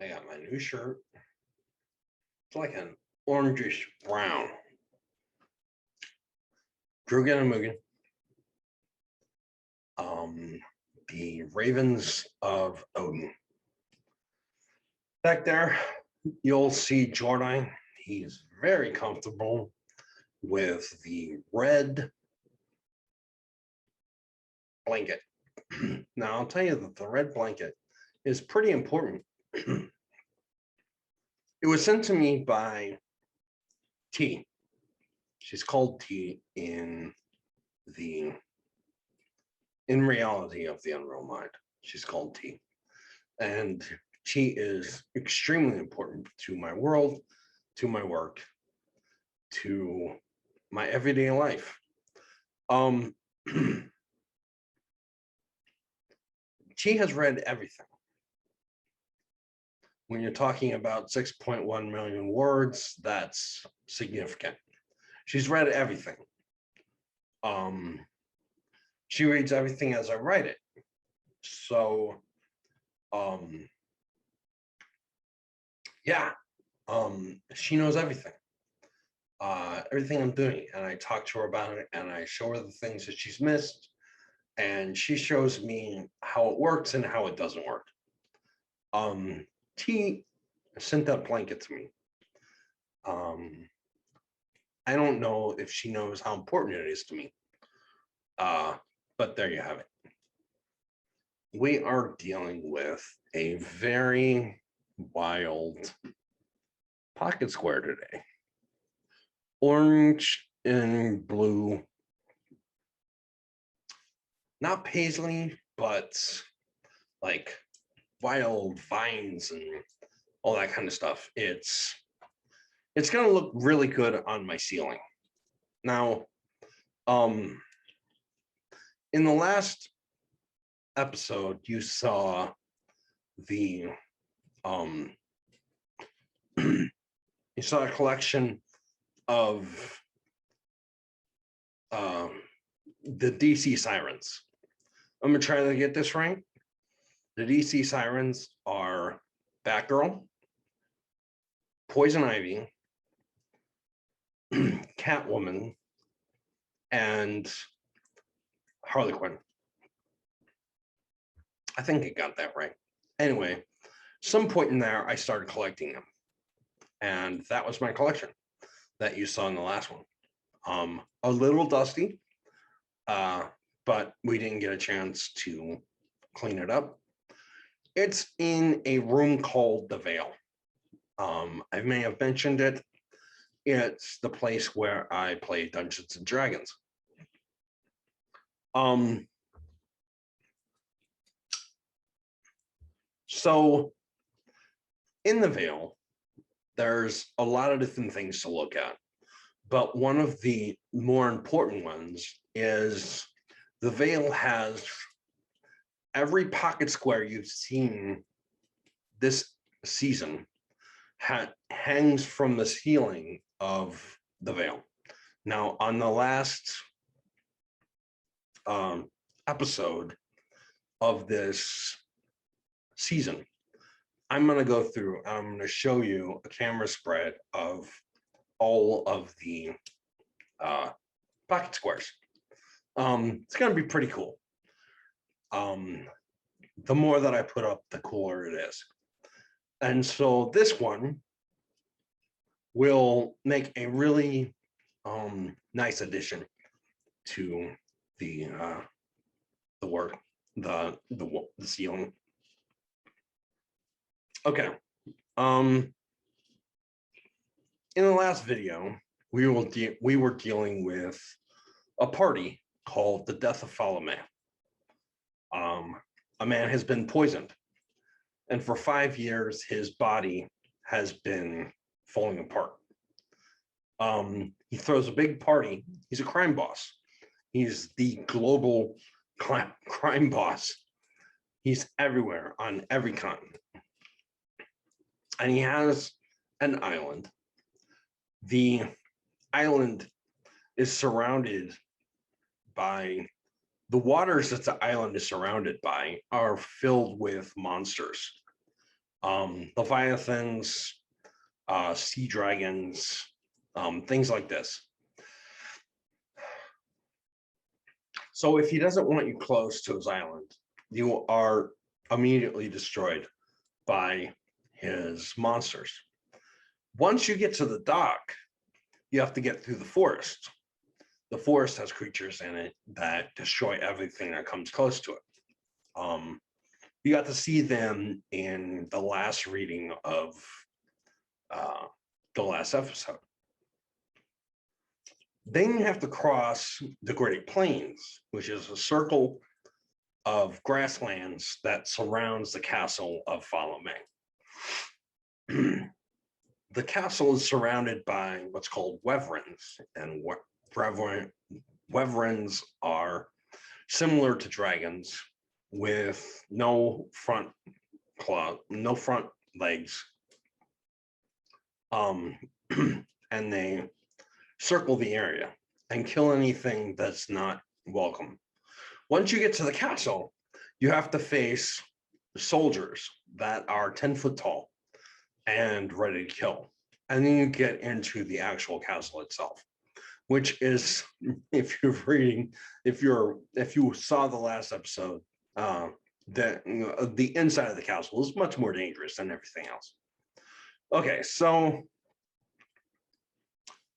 I got my new shirt. It's like an orangish brown. Drugan and Mugen. The Ravens of Odin. Back there, you'll see Jordan. He's very comfortable with the red blanket. Now, I'll tell you that the red blanket is pretty important. It was sent to me by T. She's called T in reality of the unreal mind. She's called T. And T is extremely important to my world, to my work, to my everyday life. She has read everything. When you're talking about 6.1 million words, that's significant. She's read everything. She reads everything as I write it. So, yeah, she knows everything. Everything I'm doing, and I talk to her about it, and I show her the things that she's missed, and she shows me how it works and how it doesn't work. T sent that blanket to me. I don't know if she knows how important it is to me, but there you have it. We are dealing with a very wild pocket square today. Orange and blue, not paisley, but like wild vines and all that kind of stuff. It's going to look really good on my ceiling. Now, in the last episode, you saw the you saw a collection of the DC sirens. I'm gonna try to get this right. The DC sirens are Batgirl, Poison Ivy, Catwoman, and Harley Quinn. I think I got that right. Anyway, some point in there, I started collecting them. And that was my collection that you saw in the last one. A little dusty, but we didn't get a chance to clean it up. It's in a room called The Veil. I may have mentioned it. It's the place where I play Dungeons and Dragons. So in The Veil, there's a lot of different things to look at, but one of the more important ones is The Veil has every pocket square you've seen this season hangs from the ceiling of The Veil. Now, on the last episode of this season, I'm going to go through and I'm going to show you a camera spread of all of the pocket squares. It's going to be pretty cool. The more that I put up, the cooler it is. And so this one will make a really nice addition to the work, the ceiling. Okay. In the last video, we were dealing with a party called the Death of Falame. A man has been poisoned, and for 5 years, his body has been falling apart. He throws a big party. He's a crime boss. He's the global crime boss. He's everywhere on every continent. And he has an island. The island is surrounded by the waters that the island is surrounded by are filled with monsters. Leviathans, sea dragons, things like this. So if he doesn't want you close to his island, you are immediately destroyed by his monsters. Once you get to the dock, you have to get through the forest. The forest has creatures in it that destroy everything that comes close to it. You got to see them in the last reading of the last episode. Then you have to cross the Great Plains, which is a circle of grasslands that surrounds the castle of Falame. The castle is surrounded by what's called wyverns, and wyverns are similar to dragons with no front claw, no front legs. And they circle the area and kill anything that's not welcome. Once you get to the castle, you have to face soldiers that are 10 foot tall and ready to kill. And then you get into the actual castle itself, which is, if you saw the last episode, that the inside of the castle is much more dangerous than everything else. Okay, so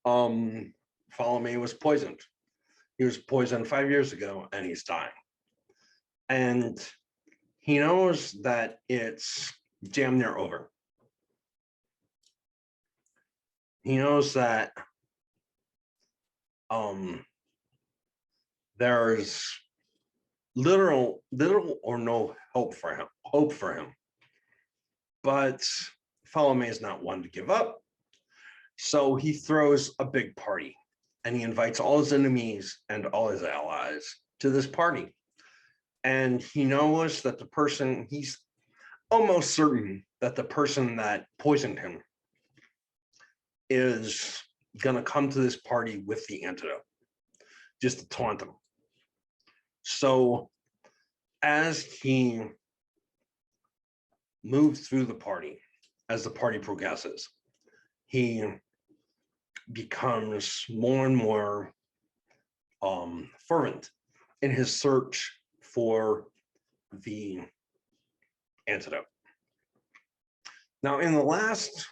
Falame was poisoned. He was poisoned 5 years ago, and he's dying. And he knows that it's damn near over. He knows that there's little or no hope for him. But Falame is not one to give up. So he throws a big party, and he invites all his enemies and all his allies to this party. And he knows that he's almost certain that the person that poisoned him is going to come to this party with the antidote, just to taunt him. So as he moves through the party, as the party progresses, he becomes more and more fervent in his search for the antidote. Now, in the last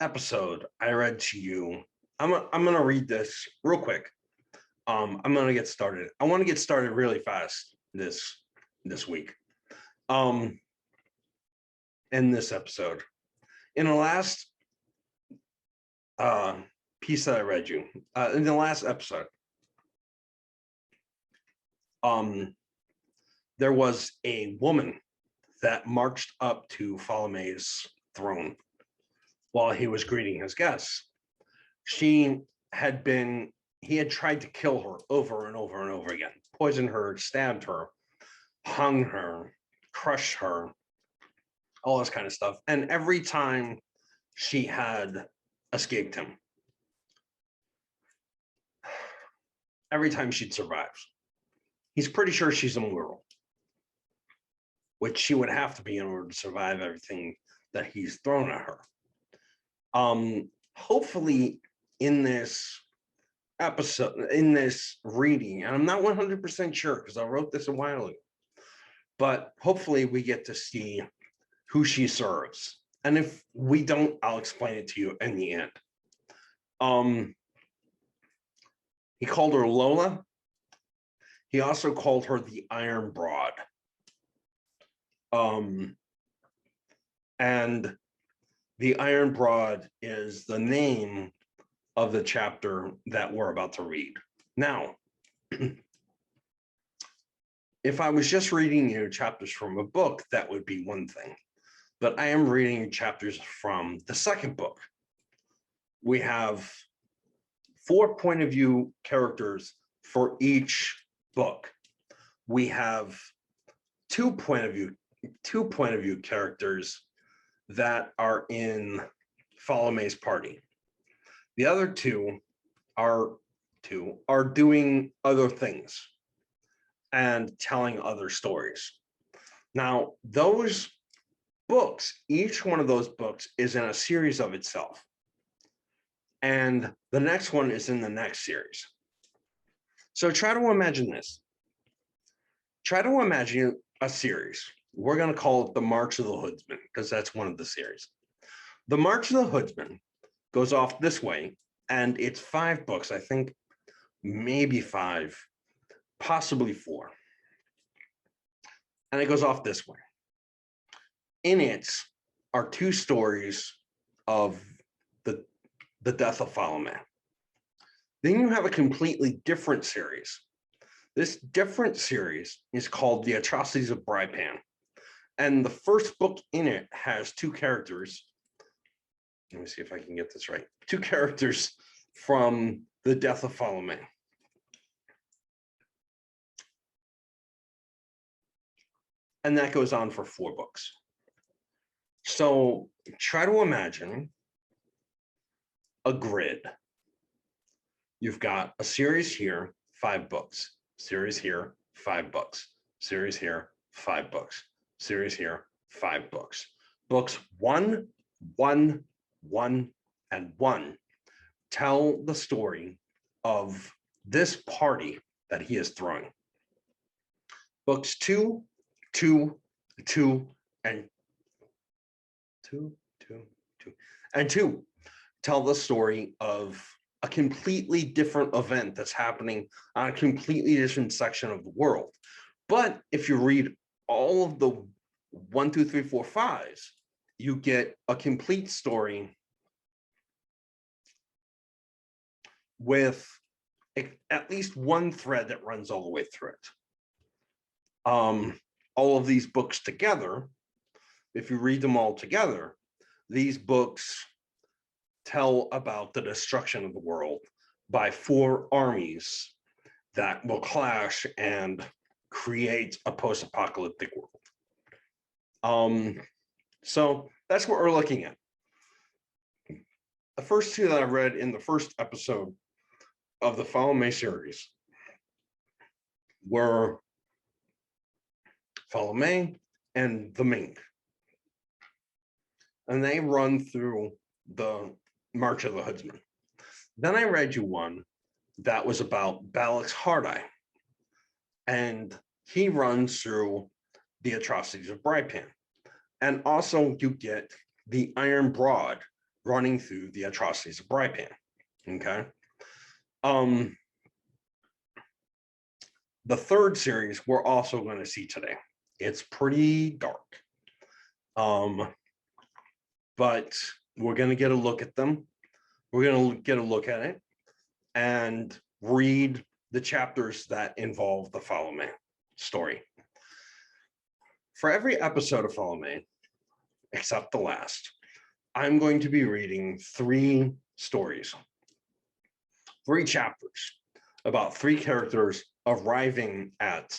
episode, I read to you, I'm going to read this real quick. I'm going to get started. I want to get started really fast this week. In this episode, in the last piece that I read you, in the last episode, there was a woman that marched up to Falame's throne while he was greeting his guests. He had tried to kill her over and over and over again, poisoned her, stabbed her, hung her, crushed her, all this kind of stuff. And every time she had escaped him, every time she'd survived. He's pretty sure she's immortal, which she would have to be in order to survive everything that he's thrown at her. Hopefully in this episode, in this reading, and I'm not 100% sure because I wrote this a while ago, but hopefully we get to see who she serves. And if we don't, I'll explain it to you in the end. He called her Lola. He also called her the Iron Broad. And the Iron Broad is the name of the chapter that we're about to read. Now, if I was just reading you chapters from a book, that would be one thing. But I am reading chapters from the second book. We have 4 point of view characters for each book. We have 2 point of view characters that are in Follow May's party. The other two are doing other things and telling other stories. Now, those books, each one of those books is in a series of itself. And the next one is in the next series. So try to imagine this. Try to imagine a series. We're going to call it The March of the Hoodsman, because that's one of the series. The March of the Hoodsman goes off this way, and it's 5 books, I think, maybe 5, possibly 4. And it goes off this way. In it are 2 stories of the death of Follow May. Then you have a completely different series. This different series is called The Atrocities of Brypan. And the first book in it has 2 characters. Let me see if I can get this right. 2 characters from the death of Follow May. And that goes on for 4 books. So try to imagine a grid. You've got a series here, 5 books. Series here, 5 books. Series here, 5 books. Series here, 5 books. Books 1, 1, 1, and 1 tell the story of this party that he is throwing. Books 2, 2, 2, and 2, 2, 2, and 2 tell the story of a completely different event that's happening on a completely different section of the world. But if you read all of the 1, 2, 3, 4, 5s, you get a complete story with at least one thread that runs all the way through it. All of these books together, if you read them all together, these books tell about the destruction of the world by 4 armies that will clash and create a post-apocalyptic world. So that's what we're looking at. The first 2 that I read in the first episode of the Follow May series were Follow May and the Mink. And they run through the March of the Hoodsman. Then I read you one that was about Balak's Hard-Eye. And he runs through the Atrocities of Brypan. And also you get the Iron Broad running through the Atrocities of Brypan. Okay. The third series we're also going to see today. It's pretty dark. But we're going to get a look at them. We're going to get a look at it and read the chapters that involve the Follow May story. For every episode of Follow May, except the last, I'm going to be reading 3 stories, 3 chapters about 3 characters arriving at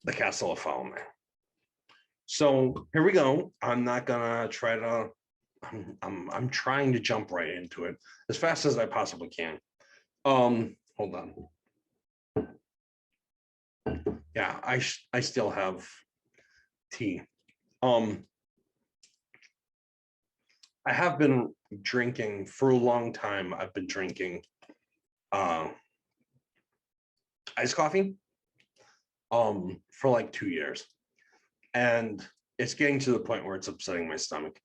the castle of Follow May. So here we go. I'm not gonna try to. I'm trying to jump right into it as fast as I possibly can. Hold on. Yeah, I still have tea. I have been drinking for a long time. I've been drinking iced coffee for like 2 years. And it's getting to the point where it's upsetting my stomach.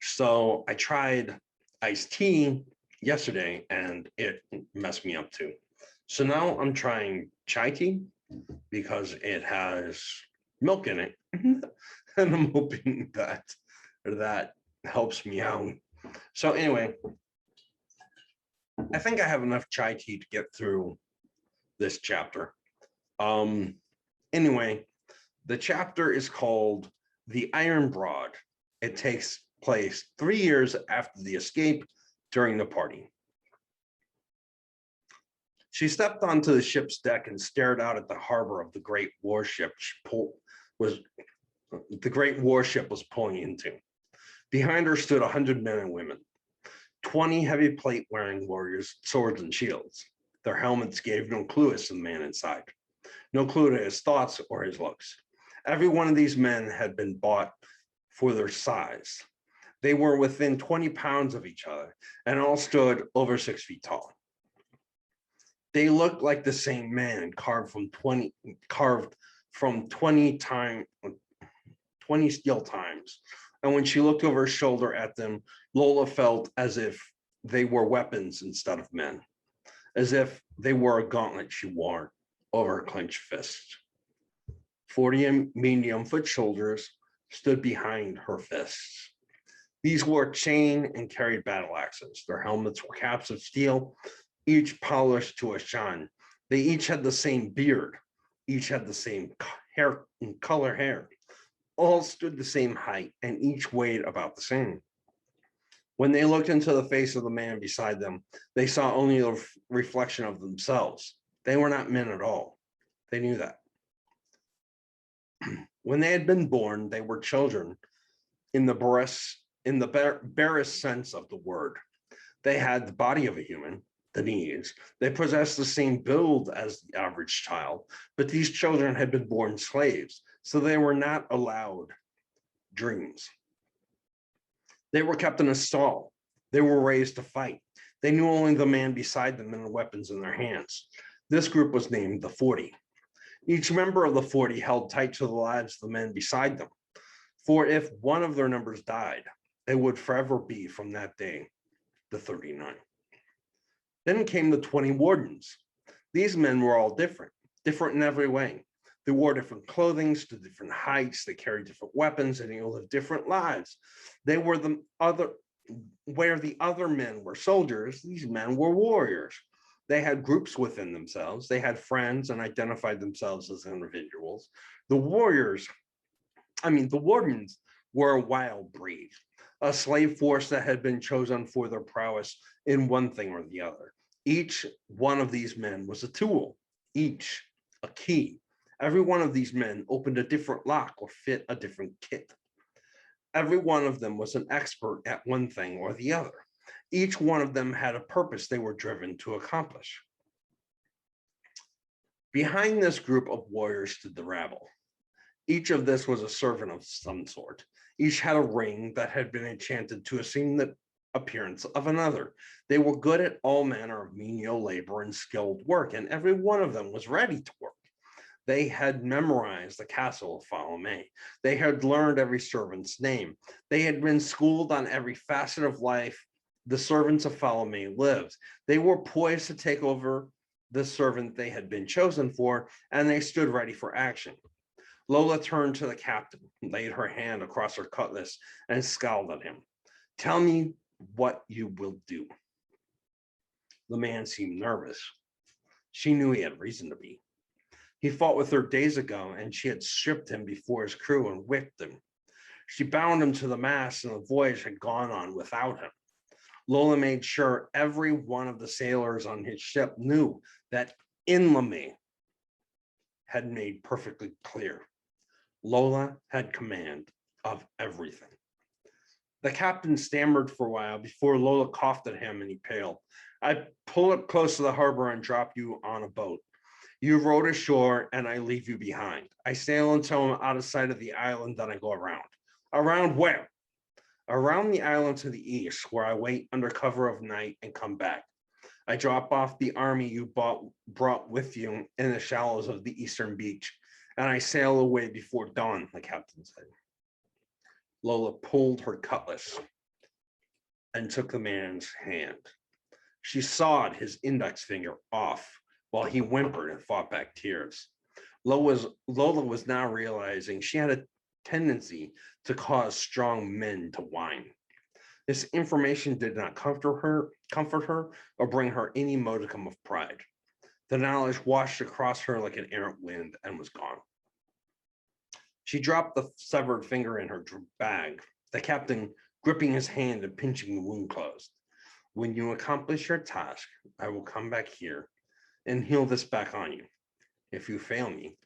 So I tried iced tea yesterday and it messed me up too. So now I'm trying chai tea because it has milk in it. and I'm hoping that helps me out. So anyway, I think I have enough chai tea to get through this chapter. Anyway, the chapter is called The Iron Broad. It takes place 3 years after the escape during the party. She stepped onto the ship's deck and stared out at the harbor of the great warship was pulling into. Behind her stood 100 men and women, 20 heavy plate wearing warriors, swords and shields. Their helmets gave no clue as to the man inside, no clue to his thoughts or his looks. Every one of these men had been bought for their size. They were within 20 pounds of each other and all stood over 6 feet tall. They looked like the same man carved from 20 steel times. And when she looked over her shoulder at them, Lola felt as if they were weapons instead of men, as if they were a gauntlet she wore over her clenched fist. 40 medium foot soldiers stood behind her fists. These wore chain and carried battle axes. Their helmets were caps of steel, each polished to a shine. They each had the same beard, each had the same color hair. All stood the same height, and each weighed about the same. When they looked into the face of the man beside them, they saw only a reflection of themselves. They were not men at all. They knew that. When they had been born, they were children in the barest sense of the word. They had the body of a human, the knees. They possessed the same build as the average child, but these children had been born slaves, so they were not allowed dreams. They were kept in a stall. They were raised to fight. They knew only the man beside them and the weapons in their hands. This group was named the 40. Each member of the 40 held tight to the lives of the men beside them, for if one of their numbers died, it would forever be from that day the 39. Then came the 20 wardens. These men were all different in every way. They wore different clothing, stood different heights, they carried different weapons, and they lived different lives. They were where the other men were soldiers, these men were warriors. They had groups within themselves. They had friends and identified themselves as individuals. The wardens were a wild breed, a slave force that had been chosen for their prowess in one thing or the other. Each one of these men was a tool, each a key. Every one of these men opened a different lock or fit a different kit. Every one of them was an expert at one thing or the other. Each one of them had a purpose they were driven to accomplish. Behind this group of warriors stood the rabble. Each of this was a servant of some sort. Each had a ring that had been enchanted to assume the appearance of another. They were good at all manner of menial labor and skilled work, and every one of them was ready to work. They had memorized the castle of Falome. They had learned every servant's name. They had been schooled on every facet of life the servants of Falome lived. They were poised to take over the servant they had been chosen for, and they stood ready for action. Lola turned to the captain, laid her hand across her cutlass, and scowled at him. "Tell me what you will do." The man seemed nervous. She knew he had reason to be. He fought with her days ago, and she had stripped him before his crew and whipped him. She bound him to the mast, and the voyage had gone on without him. Lola made sure every one of the sailors on his ship knew that Inlame had made perfectly clear. Lola had command of everything. The captain stammered for a while before Lola coughed at him and he paled. "I pull up close to the harbor and drop you on a boat. You rowed ashore and I leave you behind. I sail until I'm out of sight of the island, then I go around." "Around where?" "Around the island to the east, where I wait under cover of night and come back. I drop off the army you brought with you in the shallows of the eastern beach, and I sail away before dawn," the captain said. Lola pulled her cutlass and took the man's hand. She sawed his index finger off while he whimpered and fought back tears. Lola was now realizing she had tendency to cause strong men to whine. This information did not comfort her, or bring her any modicum of pride. The knowledge washed across her like an errant wind and was gone. She dropped the severed finger in her bag, the captain gripping his hand and pinching the wound closed. When you accomplish your task, I will come back here and heal this back on you. If you fail me,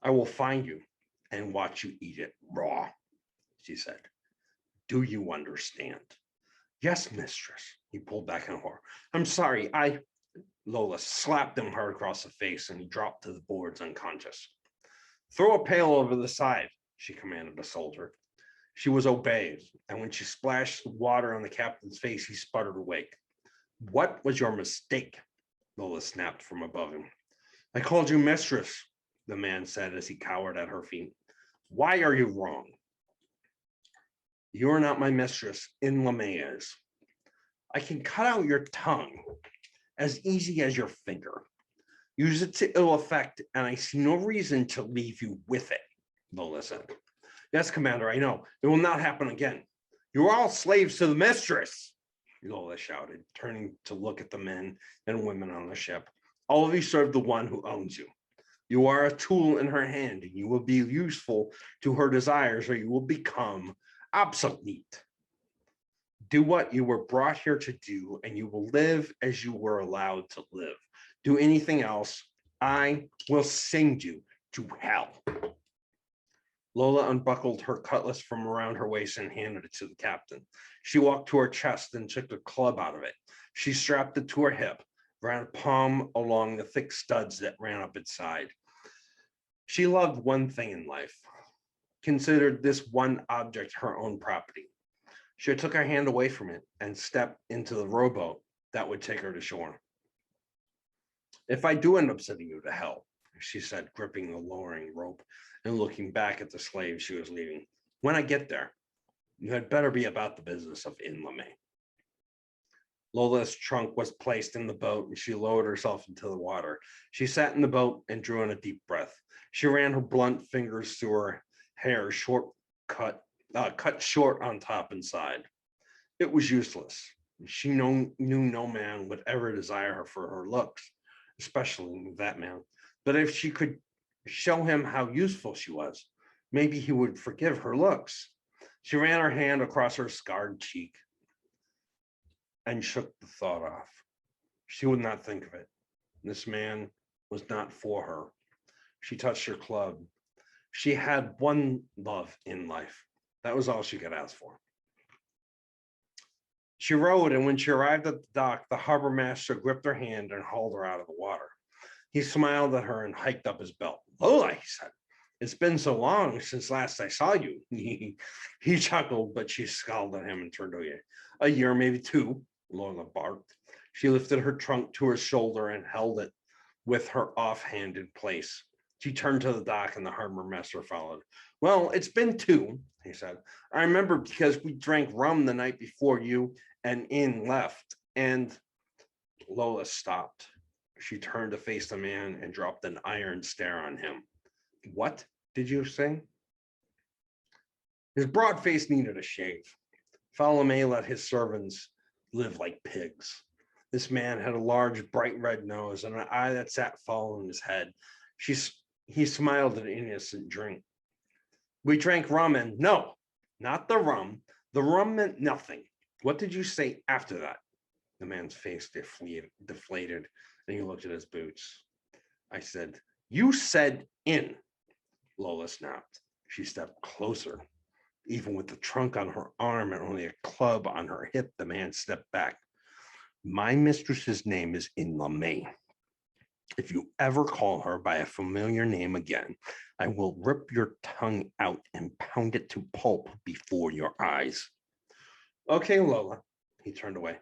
I will find you and watch you eat it raw, she said. Do you understand? Yes, mistress. He pulled back in horror. I'm sorry, Lola slapped him hard across the face and he dropped to the boards unconscious. Throw a pail over the side, she commanded the soldier. She was obeyed, and when she splashed water on the captain's face, he sputtered awake. What was your mistake? Lola snapped from above him. I called you mistress, the man said as he cowered at her feet. Why are you wrong? You are not my mistress, in LeMay is. I can cut out your tongue as easy as your finger. Use it to ill effect, and I see no reason to leave you with it, Lola said. Yes, Commander, I know. It will not happen again. You are all slaves to the mistress, Lola shouted, turning to look at the men and women on the ship. All of you serve the one who owns you. You are a tool in her hand, and you will be useful to her desires, or you will become obsolete. Do what you were brought here to do, and you will live as you were allowed to live. Do anything else, I will send you to hell. Lola unbuckled her cutlass from around her waist and handed it to the captain. She walked to her chest and took the club out of it. She strapped it to her hip, ran a palm along the thick studs that ran up its side. She loved one thing in life, considered this one object her own property. She took her hand away from it and stepped into the rowboat that would take her to shore. If I do end up sending you to hell, she said, gripping the lowering rope and looking back at the slaves she was leading. When I get there, you had better be about the business of in LeMay. Lola's trunk was placed in the boat and she lowered herself into the water. She sat in the boat and drew in a deep breath. She ran her blunt fingers through her hair, cut short on top and side. It was useless. She knew no man would ever desire her for her looks, especially that man. But if she could show him how useful she was, maybe he would forgive her looks. She ran her hand across her scarred cheek and shook the thought off. She would not think of it. This man was not for her. She touched her club. She had one love in life. That was all she could ask for. She rowed, and when she arrived at the dock, the harbor master gripped her hand and hauled her out of the water. He smiled at her and hiked up his belt. Lola, he said, it's been so long since last I saw you. He chuckled, but she scowled at him and turned away. A year, maybe two, Lola barked. She lifted her trunk to her shoulder and held it with her offhand in place. She turned to the dock and the harbor master followed. Well, it's been two, he said. I remember because we drank rum the night before you and In left. And Lola stopped. She turned to face the man and dropped an iron stare on him. What did you say? His broad face needed a shave. Falame let his servants live like pigs. This man had a large, bright red nose and an eye that sat following his head. He smiled at an innocent drink. We drank rum and no, not the rum. The rum meant nothing. What did you say after that? The man's face deflated, and he looked at his boots. I said, you said in. Lola snapped. She stepped closer. Even with the trunk on her arm and only a club on her hip, the man stepped back. My mistress's name is in LeMay. If you ever call her by a familiar name again, I will rip your tongue out and pound it to pulp before your eyes. Okay, Lola. He turned away.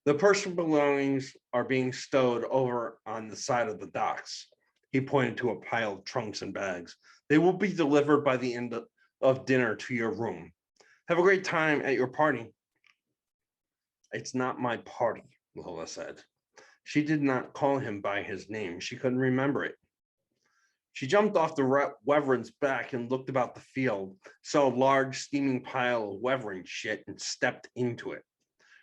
The personal belongings are being stowed over on the side of the docks. He pointed to a pile of trunks and bags. They will be delivered by the end of dinner to your room. Have a great time at your party. It's not my party, Lola said. She did not call him by his name. She couldn't remember it. She jumped off the wyvern's back and looked about the field, saw a large steaming pile of wyvern shit, and stepped into it.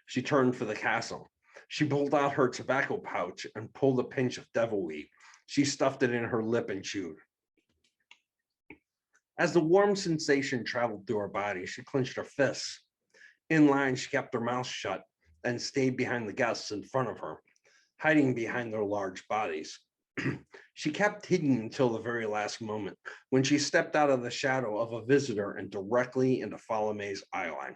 She turned for the castle. She pulled out her tobacco pouch and pulled a pinch of devilweed. She stuffed it in her lip and chewed. As the warm sensation traveled through her body, she clenched her fists. In line, she kept her mouth shut and stayed behind the guests in front of her, hiding behind their large bodies. She kept hidden until the very last moment, when she stepped out of the shadow of a visitor and directly into Falame's eyeline.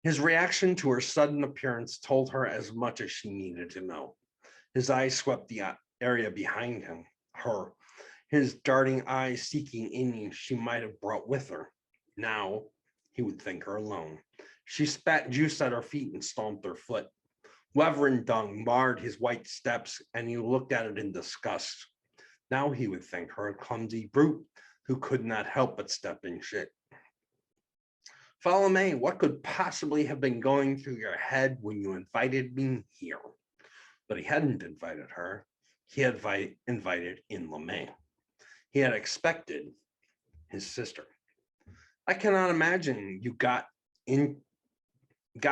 His reaction to her sudden appearance told her as much as she needed to know. His eyes swept the area behind her, his darting eyes seeking any she might have brought with her. Now, he would think her alone. She spat juice at her feet and stomped her foot. Wyvern dung marred his white steps, and he looked at it in disgust. Now he would think her a clumsy brute who could not help but step in shit. Falame, what could possibly have been going through your head when you invited me here? But he hadn't invited her. He had invited in LeMay. He had expected his sister. I cannot imagine you got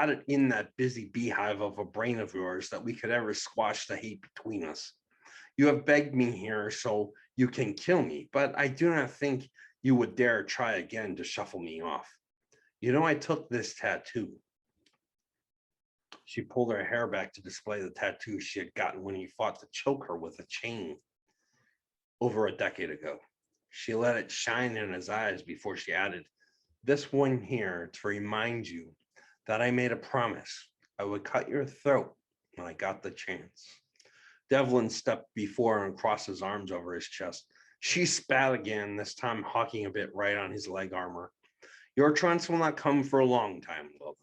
it in that busy beehive of a brain of yours that we could ever squash the hate between us. You have begged me here so you can kill me, but I do not think you would dare try again to shuffle me off. You know, I took this tattoo. She pulled her hair back to display the tattoo she had gotten when he fought to choke her with a chain over a decade ago. She let it shine in his eyes before she added, "This one here to remind you that I made a promise. I would cut your throat when I got the chance." Devlin stepped before her and crossed his arms over his chest. She spat again, this time hawking a bit right on his leg armor. "Your chance will not come for a long time, Lola.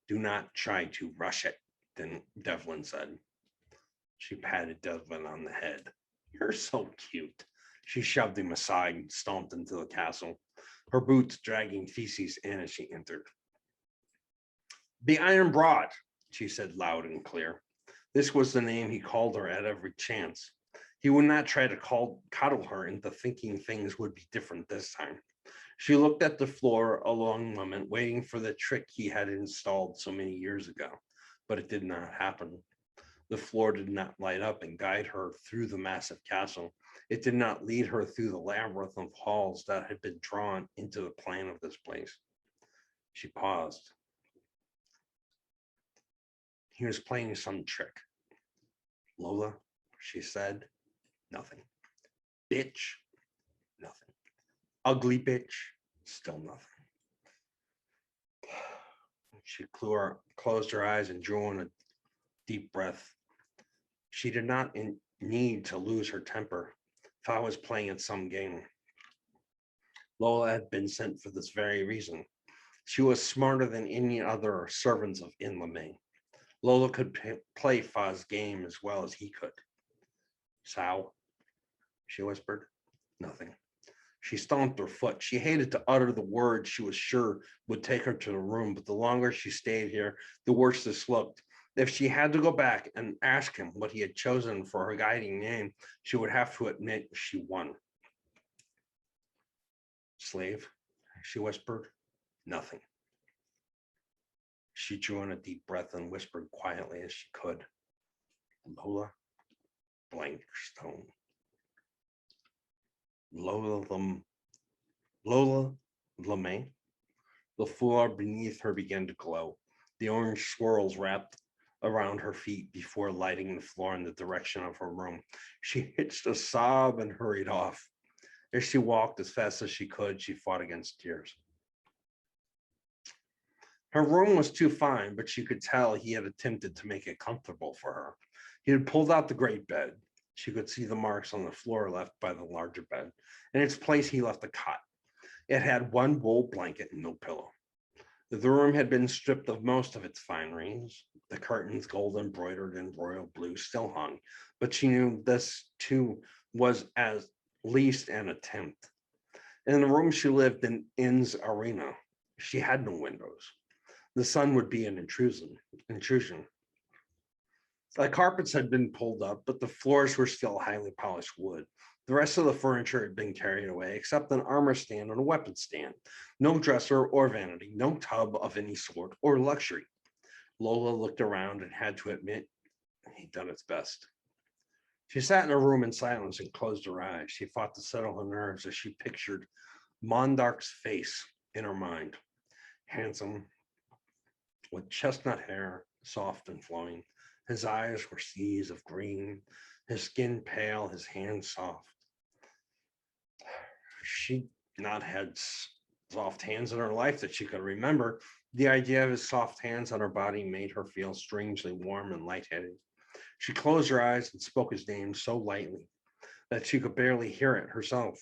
Do not try to rush it," then Devlin said. She patted Devlin on the head. "You're so cute." She shoved him aside and stomped into the castle, her boots dragging feces in as she entered. "The Iron Broad," she said loud and clear. This was the name he called her at every chance. He would not try to coddle her into thinking things would be different this time. She looked at the floor a long moment, waiting for the trick he had installed so many years ago, but it did not happen. The floor did not light up and guide her through the massive castle. It did not lead her through the labyrinth of halls that had been drawn into the plan of this place. She paused. He was playing some trick. "Lola," she said. Nothing. "Bitch," nothing. "Ugly bitch," still nothing. She closed her eyes and drew in a deep breath. She did not need to lose her temper. Fa was playing at some game. Lola had been sent for this very reason. She was smarter than any other servants of Inlame. Lola could play Fa's game as well as he could. "Sao?" she whispered. Nothing. She stomped her foot. She hated to utter the words she was sure would take her to the room, but the longer she stayed here, the worse this looked. If she had to go back and ask him what he had chosen for her guiding name, she would have to admit she won. "Slave," she whispered. Nothing. She drew in a deep breath and whispered quietly as she could, "Lola, blank stone." Lola LeMay. The floor beneath her began to glow. The orange swirls wrapped around her feet before lighting the floor in the direction of her room. She hitched a sob and hurried off. As she walked as fast as she could, she fought against tears. Her room was too fine, but she could tell he had attempted to make it comfortable for her. He had pulled out the great bed. She could see the marks on the floor left by the larger bed. In its place, he left a cot. It had one wool blanket and no pillow. The room had been stripped of most of its fineries. The curtains, gold embroidered in royal blue, still hung, but she knew this too was at least an attempt. In the room she lived in's arena, she had no windows. The sun would be an intrusion. The carpets had been pulled up, but the floors were still highly polished wood. The rest of the furniture had been carried away, except an armor stand and a weapon stand. No dresser or vanity, no tub of any sort or luxury. Lola looked around and had to admit he'd done its best. She sat in her room in silence and closed her eyes. She fought to settle her nerves as she pictured Mondarch's face in her mind. Handsome, with chestnut hair, soft and flowing. His eyes were seas of green, his skin pale, his hands soft. She'd not had soft hands in her life that she could remember. The idea of his soft hands on her body made her feel strangely warm and lightheaded. She closed her eyes and spoke his name so lightly that she could barely hear it herself.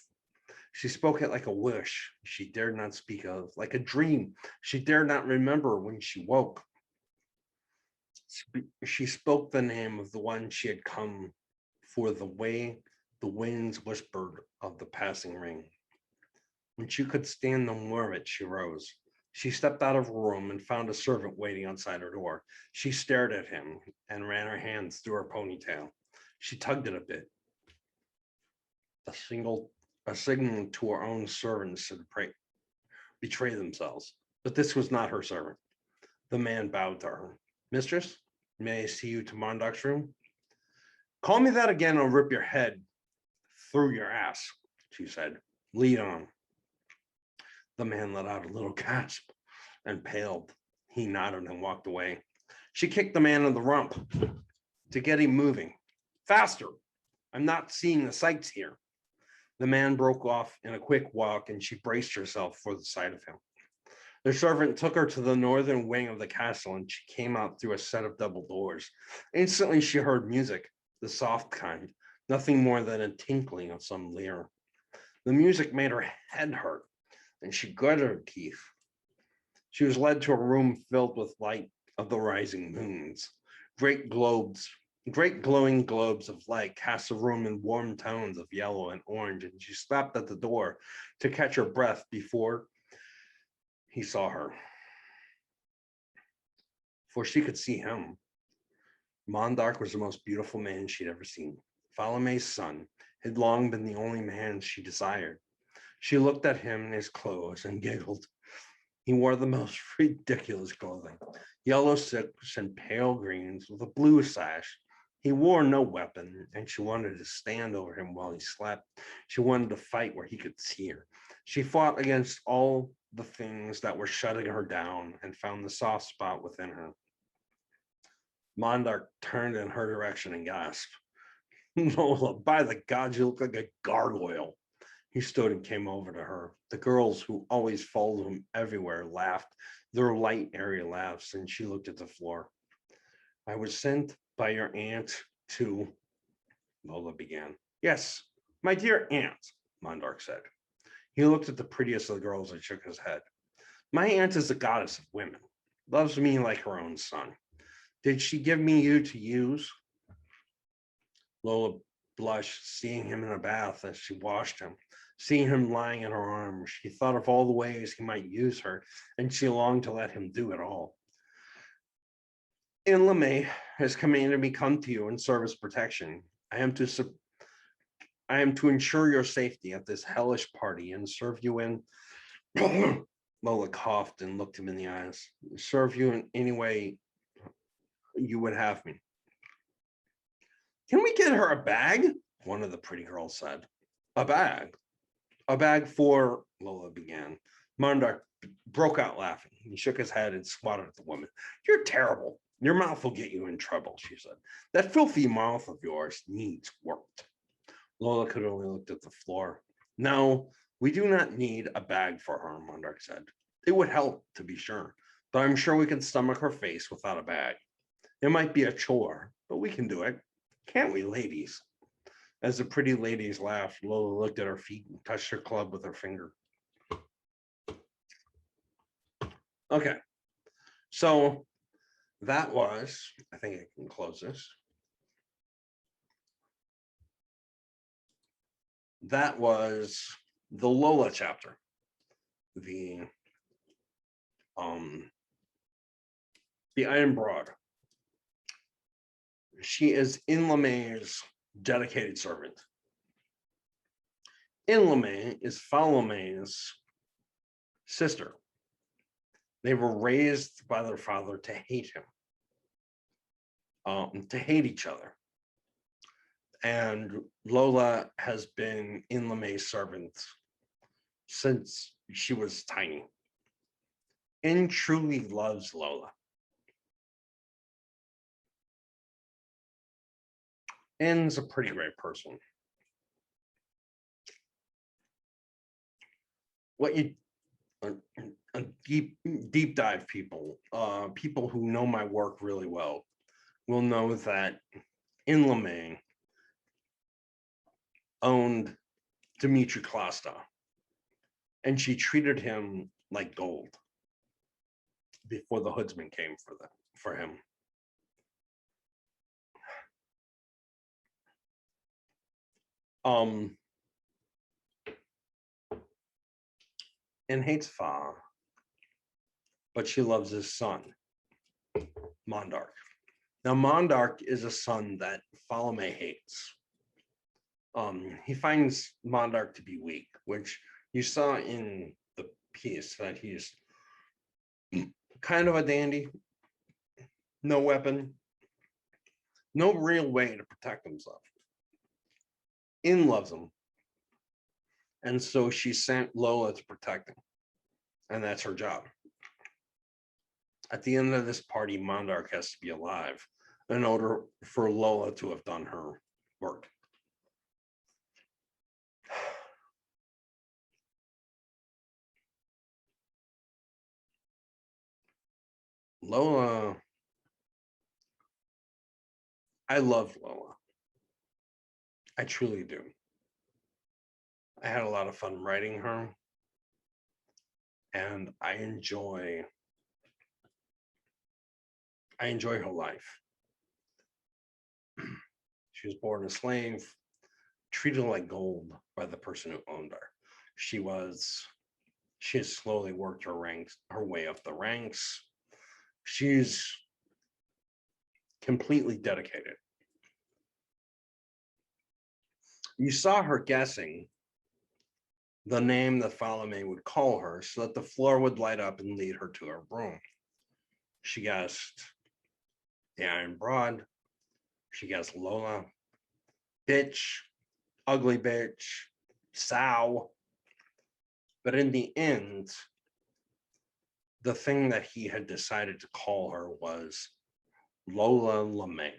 She spoke it like a wish she dared not speak of, like a dream she dared not remember when she woke. She spoke the name of the one she had come for, the way the winds whispered of the passing ring. When she could stand no more of it, she rose. She stepped out of her room and found a servant waiting outside her door. She stared at him and ran her hands through her ponytail. She tugged it a bit. A signal to her own servants to betray themselves. But this was not her servant. The man bowed to her. Mistress, may I see you to Mondarch's room? Call me that again, I'll rip your head through your ass, she said. Lead on. The man let out a little gasp and paled. He nodded and walked away. She kicked the man in the rump to get him moving. Faster! I'm not seeing the sights here. The man broke off in a quick walk and she braced herself for the sight of him. The servant took her to the northern wing of the castle and she came out through a set of double doors. Instantly she heard music, the soft kind, nothing more than a tinkling of some lyre. The music made her head hurt and she gritted her teeth. She was led to a room filled with light of the rising moons. Great glowing globes of light cast the room in warm tones of yellow and orange, and she stopped at the door to catch her breath before he saw her. For she could see him. Mondarch was the most beautiful man she'd ever seen. Falame's son had long been the only man she desired. She looked at him in his clothes and giggled. He wore the most ridiculous clothing, yellow silks and pale greens with a blue sash. He wore no weapon, and she wanted to stand over him while he slept. She wanted to fight where he could see her. She fought against all the things that were shutting her down and found the soft spot within her. Mondarch turned in her direction and gasped. Lola, by the gods, you look like a gargoyle. He stood and came over to her. The girls who always followed him everywhere laughed, their light, airy laughs, and she looked at the floor. I was sent by your aunt to, Lola began. Yes, my dear aunt, Mondarch said. He looked at the prettiest of the girls and shook his head. My aunt is the goddess of women, loves me like her own son. Did she give me you to use? Lola blushed, seeing him in a bath as she washed him. Seeing him lying in her arms, she thought of all the ways he might use her, and she longed to let him do it all. In LeMay has commanded me come to you in service protection. I am to ensure your safety at this hellish party and serve you in. Lola coughed and looked him in the eyes. Serve you in any way you would have me. Can we get her a bag? One of the pretty girls said. A bag? A bag for, Lola began. Mondarch broke out laughing. He shook his head and swatted at the woman. You're terrible. Your mouth will get you in trouble, she said. That filthy mouth of yours needs worked. Lola could only look at the floor. No, we do not need a bag for her, Mondarch said. It would help, to be sure, but I'm sure we can stomach her face without a bag. It might be a chore, but we can do it. Can't we, ladies? As the pretty ladies laughed, Lola looked at her feet and touched her club with her finger. Okay, so that was, I think I can close this. That was the Lola chapter. The Iron Broad. She is In LeMay's dedicated servant. In LeMay is Falome's sister. They were raised by their father to hate him, to hate each other. And Lola has been In LeMay's servant since she was tiny. In truly loves Lola. In's a pretty great person. What you deep dive people, people who know my work really well, will know that In LeMay owned Dimitri Klasta, and she treated him like gold before the Hoodsman came for him. And hates Fa, but she loves his son, Mondarch. Now, Mondarch is a son that Falome hates. He finds Mondarch to be weak, which you saw in the piece, that he's kind of a dandy, no weapon, no real way to protect himself. In loves him, and so she sent Lola to protect him, and that's her job. At the end of this party, Mondarch has to be alive in order for Lola to have done her work. Lola, I love Lola. I truly do. I had a lot of fun writing her, and I enjoy her life. She was born a slave, treated like gold by the person who owned her. She has slowly worked her way up the ranks. She's completely dedicated. You saw her guessing the name that Falome would call her so that the floor would light up and lead her to her room. She guessed the Iron Broad. She guessed Lola, bitch, ugly bitch, sow. But in the end, the thing that he had decided to call her was Lola LeMay.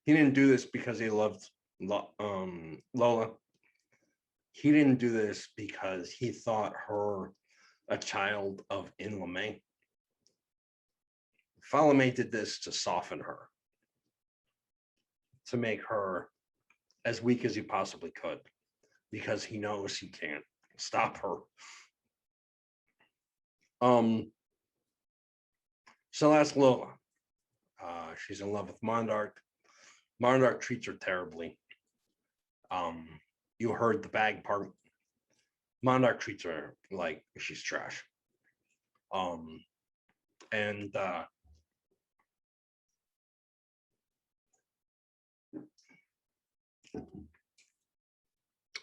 He didn't do this because he loved Lola. He didn't do this because he thought her a child of In LeMay. Falome did this to soften her, to make her as weak as he possibly could, because he knows he can't stop her. So that's Lola. She's in love with Mondarch. Mondarch treats her terribly. You heard the bag part. Mondarch treats her like she's trash.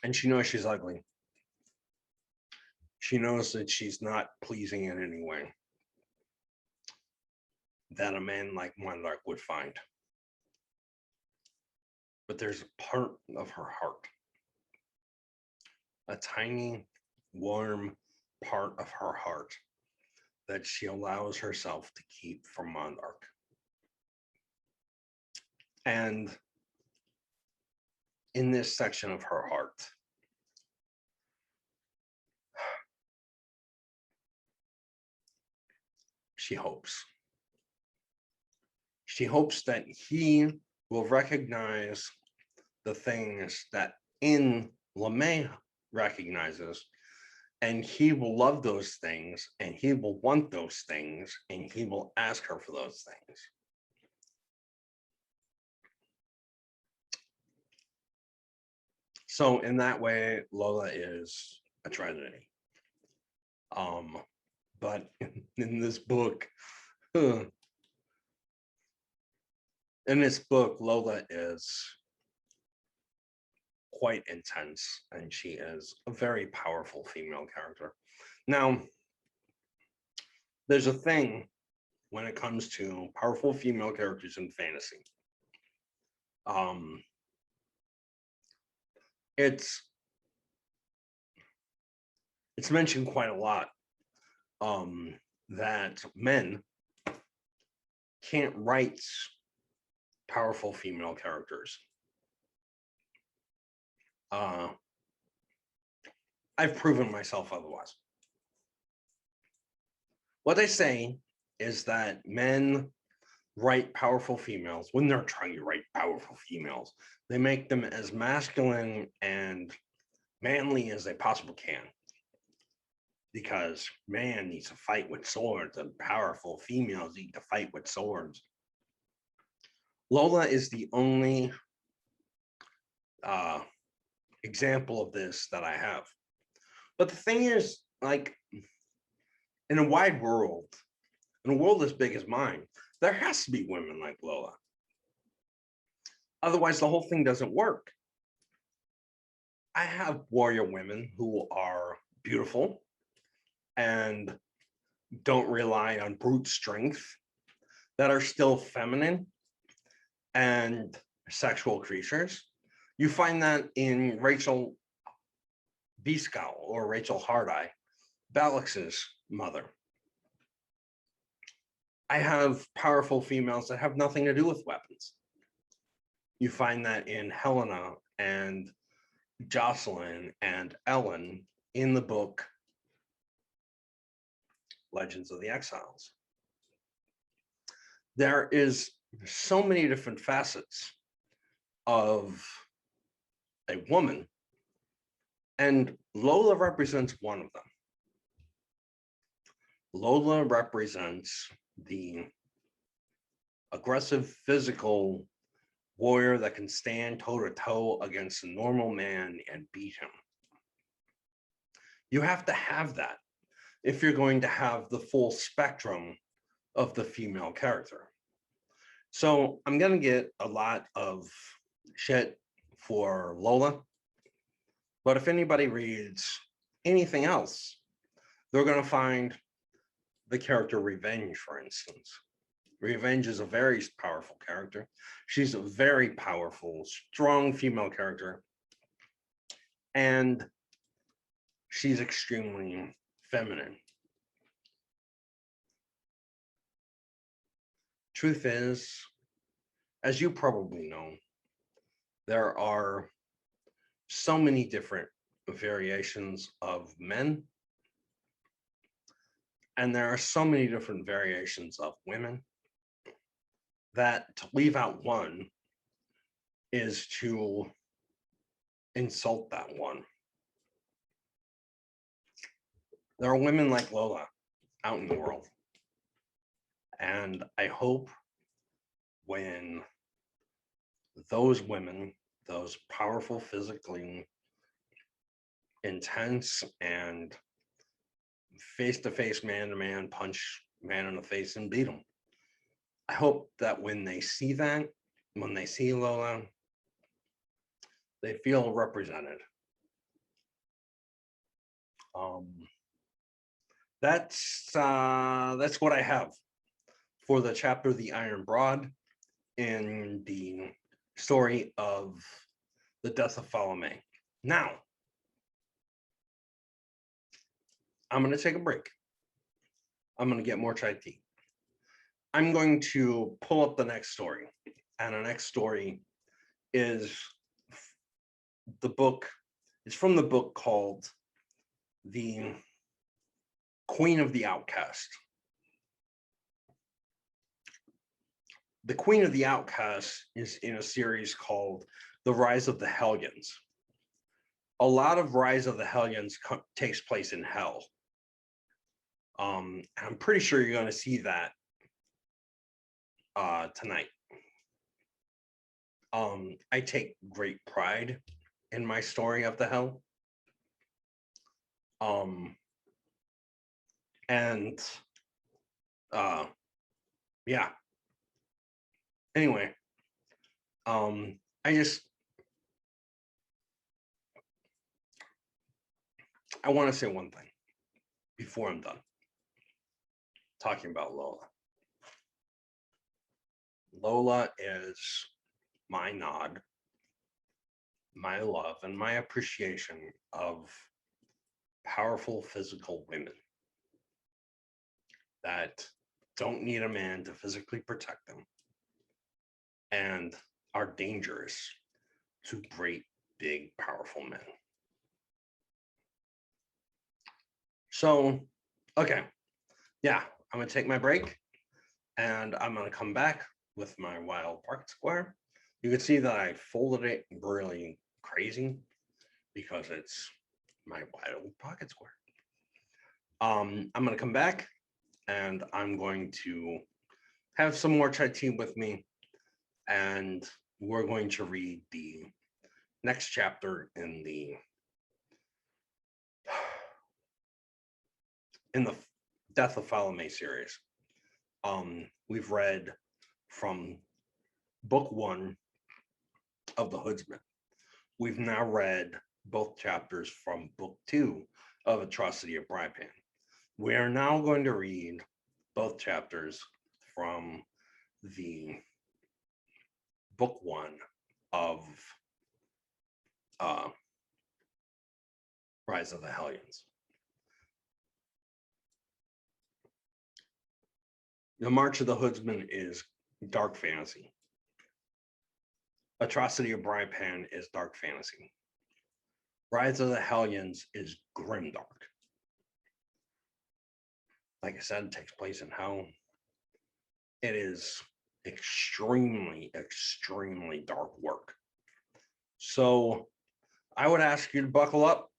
And she knows she's ugly. She knows that she's not pleasing in any way that a man like Mondarch would find. But there's a part of her heart, a tiny, warm part of her heart, that she allows herself to keep from Mondarch. And in this section of her heart, she hopes. She hopes that he will recognize the things that In LeMay recognizes, and he will love those things, and he will want those things, and he will ask her for those things. So in that way, Lola is a tragedy. But in this book, in this book, Lola is quite intense, and she is a very powerful female character. Now, there's a thing when it comes to powerful female characters in fantasy. It's mentioned quite a lot that men can't write powerful female characters. I've proven myself otherwise. What they say is that men write powerful females when they're trying to write powerful females. They make them as masculine and manly as they possibly can, because man needs to fight with swords and powerful females need to fight with swords. Lola is the only example of this that I have. But the thing is, like, in a wide world, in a world as big as mine, there has to be women like Lola. Otherwise, the whole thing doesn't work. I have warrior women who are beautiful and don't rely on brute strength, that are still feminine and sexual creatures. You find that in Rachel Beaskow or Rachel Hardeye, Balix's mother. I have powerful females that have nothing to do with weapons. You find that in Helena and Jocelyn and Ellen in the book Legends of the Exiles. There is so many different facets of a woman, and Lola represents one of them. Lola represents the aggressive physical warrior that can stand toe-to-toe against a normal man and beat him. You have to have that if you're going to have the full spectrum of the female character. So I'm going to get a lot of shit for Lola, but if anybody reads anything else, they're going to find the character Revenge, for instance. Revenge is a very powerful character. She's a very powerful, strong female character, and she's extremely feminine. Truth is, as you probably know, there are so many different variations of men, and there are so many different variations of women, that to leave out one is to insult that one. There are women like Lola out in the world, and I hope when those women, those powerful, physically intense and face-to-face, man-to-man, punch man in the face and beat them, I hope that when they see that, when they see Lola, they feel represented. That's what I have for the chapter The Iron Brood in the story of the death of Falame. Now, I'm going to take a break. I'm going to get more chai tea. I'm going to pull up the next story, and the next story is the book. It's from the book called The Queen of the Outcast. The Queen of the Outcast is in a series called The Rise of the Hellions. A lot of Rise of the Hellions takes place in hell. I'm pretty sure you're going to see that tonight. I take great pride in my story of the hell. And yeah. Anyway, I want to say one thing before I'm done talking about Lola. Lola is my nod, my love, and my appreciation of powerful physical women that don't need a man to physically protect them and are dangerous to great, big, powerful men. So, okay, yeah, I'm gonna take my break and I'm gonna come back with my wild pocket square. You can see that I folded it really crazy because it's my wild pocket square. I'm gonna come back and I'm going to have some more chai tea with me, and we're going to read the next chapter in the Death of Falame series. We've read from book 1 of the Hoodsman. We've now read both chapters from book 2 of Atrocities of Brypan. We are now going to read both chapters from the book 1 of Rise of the Hellions. The March of the Hoodsman is dark fantasy. Atrocity of Brypan is dark fantasy. Rise of the Hellions is grimdark. Like I said, it takes place in hell. It is extremely, extremely dark work. So I would ask you to buckle up,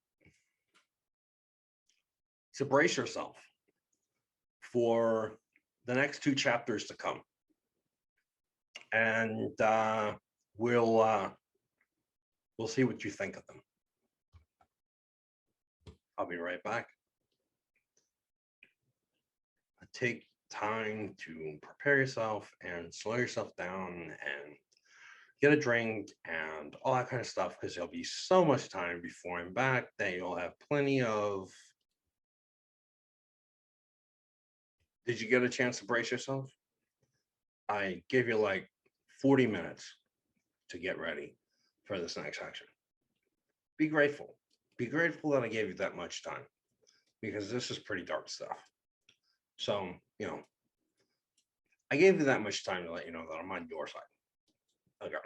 to brace yourself for the next 2 chapters to come. And we'll see what you think of them. I'll be right back. Take time to prepare yourself and slow yourself down and get a drink and all that kind of stuff, because there'll be so much time before I'm back that you'll have plenty of. Did you get a chance to brace yourself? I gave you like 40 minutes to get ready for this next section. Be grateful. Be grateful that I gave you that much time, because this is pretty dark stuff. So, I gave you that much time to let you know that I'm on your side. Okay.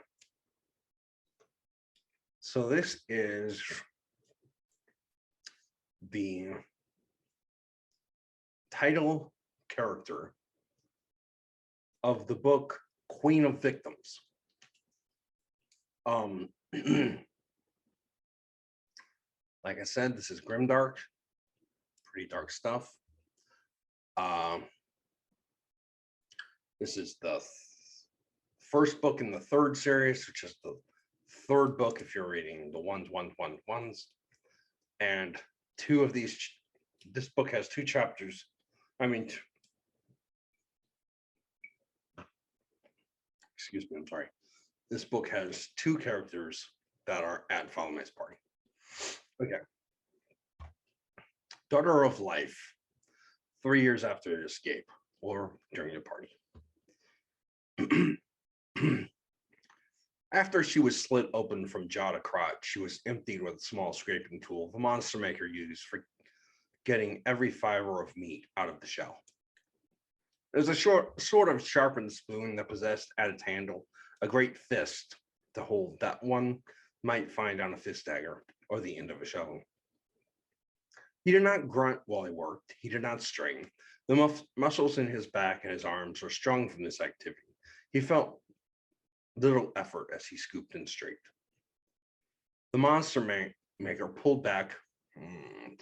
So this is the title character of the book Queen of Victims. Like I said, this is grimdark, pretty dark stuff. This is the first book in the 3rd series, which is the 3rd book if you're reading the ones. And 2 of these, this book has 2 chapters. Excuse me, I'm sorry. This book has 2 characters that are at Falame's party. Okay. Daughter of Life, 3 years after the escape, or during the party. After she was slit open from jaw to crotch, she was emptied with a small scraping tool the monster maker used for getting every fiber of meat out of the shell. There's a sort of sharpened spoon that possessed at its handle a great fist to hold that one might find on a fist dagger or the end of a shovel. He did not grunt while he worked. He did not strain. The muscles in his back and his arms were strung from this activity. He felt little effort as he scooped and streaked. The monster maker pulled back,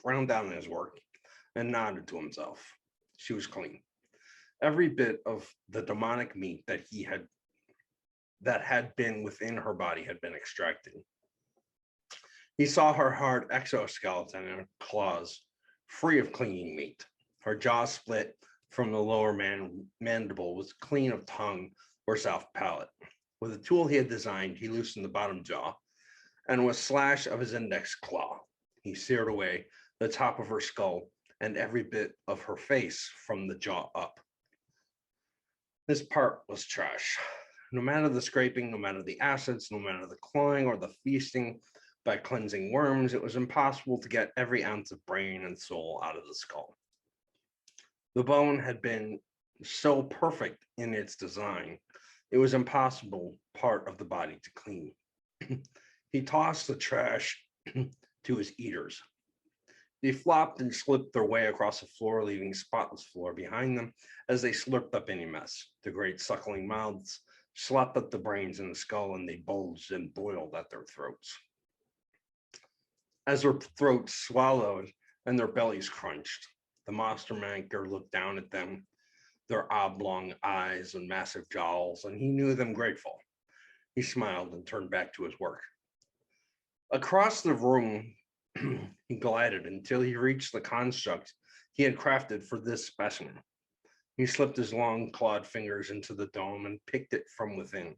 frowned down at his work, and nodded to himself. She was clean. Every bit of the demonic meat that had been within her body had been extracted. He saw her hard exoskeleton and claws, free of clinging meat. Her jaw split, from the lower mandible was clean of tongue or soft palate. With a tool he had designed, he loosened the bottom jaw, and with a slash of his index claw, he seared away the top of her skull and every bit of her face from the jaw up. This part was trash. No matter the scraping, no matter the acids, no matter the clawing or the feasting by cleansing worms, it was impossible to get every ounce of brain and soul out of the skull. The bone had been so perfect in its design, it was impossible part of the body to clean. He tossed the trash to his eaters. They flopped and slipped their way across the floor, leaving spotless floor behind them as they slurped up any mess. The great suckling mouths slapped at the brains in the skull, and they bulged and boiled at their throats. As their throats swallowed and their bellies crunched, the monster maker looked down at them, their oblong eyes and massive jowls, and he knew them grateful. He smiled and turned back to his work. Across the room, he glided until he reached the construct he had crafted for this specimen. He slipped his long clawed fingers into the dome and picked it from within.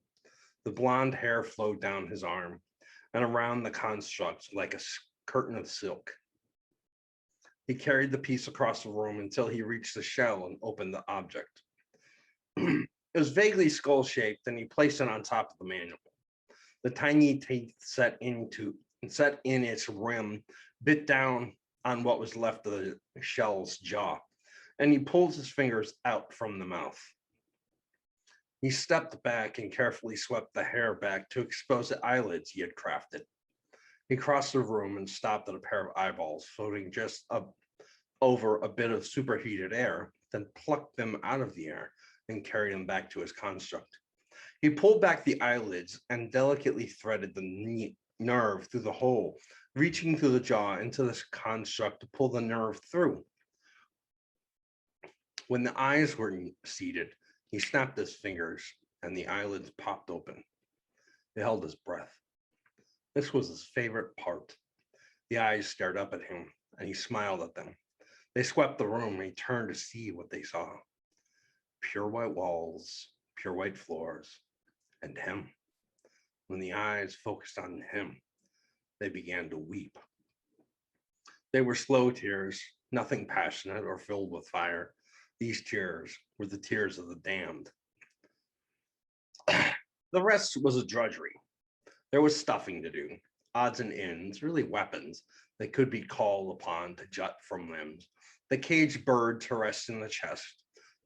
The blonde hair flowed down his arm and around the construct like a curtain of silk. He carried the piece across the room until he reached the shell and opened the object. It was vaguely skull-shaped, and he placed it on top of the mandible. The tiny teeth set in its rim, bit down on what was left of the shell's jaw, and he pulled his fingers out from the mouth. He stepped back and carefully swept the hair back to expose the eyelids he had crafted. He crossed the room and stopped at a pair of eyeballs floating just up over a bit of superheated air, then plucked them out of the air and carried them back to his construct. He pulled back the eyelids and delicately threaded the nerve through the hole, reaching through the jaw into this construct to pull the nerve through. When the eyes were seated, he snapped his fingers and the eyelids popped open. He held his breath. This was his favorite part. The eyes stared up at him, and he smiled at them. They swept the room, and he turned to see what they saw. Pure white walls, pure white floors, and him. When the eyes focused on him, they began to weep. They were slow tears, nothing passionate or filled with fire. These tears were the tears of the damned. The rest was a drudgery. There was stuffing to do, odds and ends, really weapons that could be called upon to jut from limbs. The caged bird to rest in the chest.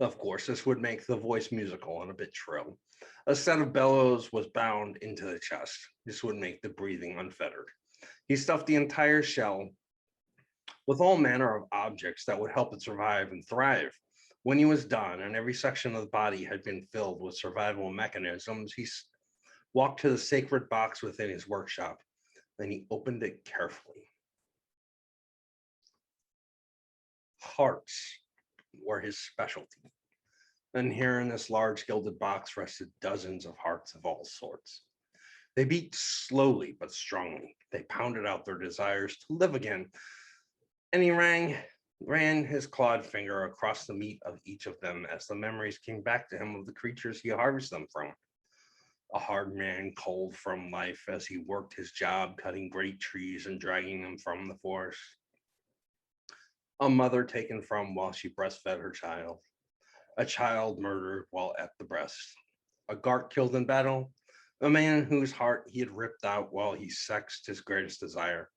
Of course, this would make the voice musical and a bit shrill. A set of bellows was bound into the chest. This would make the breathing unfettered. He stuffed the entire shell with all manner of objects that would help it survive and thrive. When he was done and every section of the body had been filled with survival mechanisms, he walked to the sacred box within his workshop. Then he opened it carefully. Hearts were his specialty. And here in this large gilded box rested dozens of hearts of all sorts. They beat slowly but strongly. They pounded out their desires to live again. And he ran his clawed finger across the meat of each of them as the memories came back to him of the creatures he harvested them from. A hard man cold from life as he worked his job cutting great trees and dragging them from the forest. A mother taken from while she breastfed her child. A child murdered while at the breast. A guard killed in battle. A man whose heart he had ripped out while he sexed his greatest desire.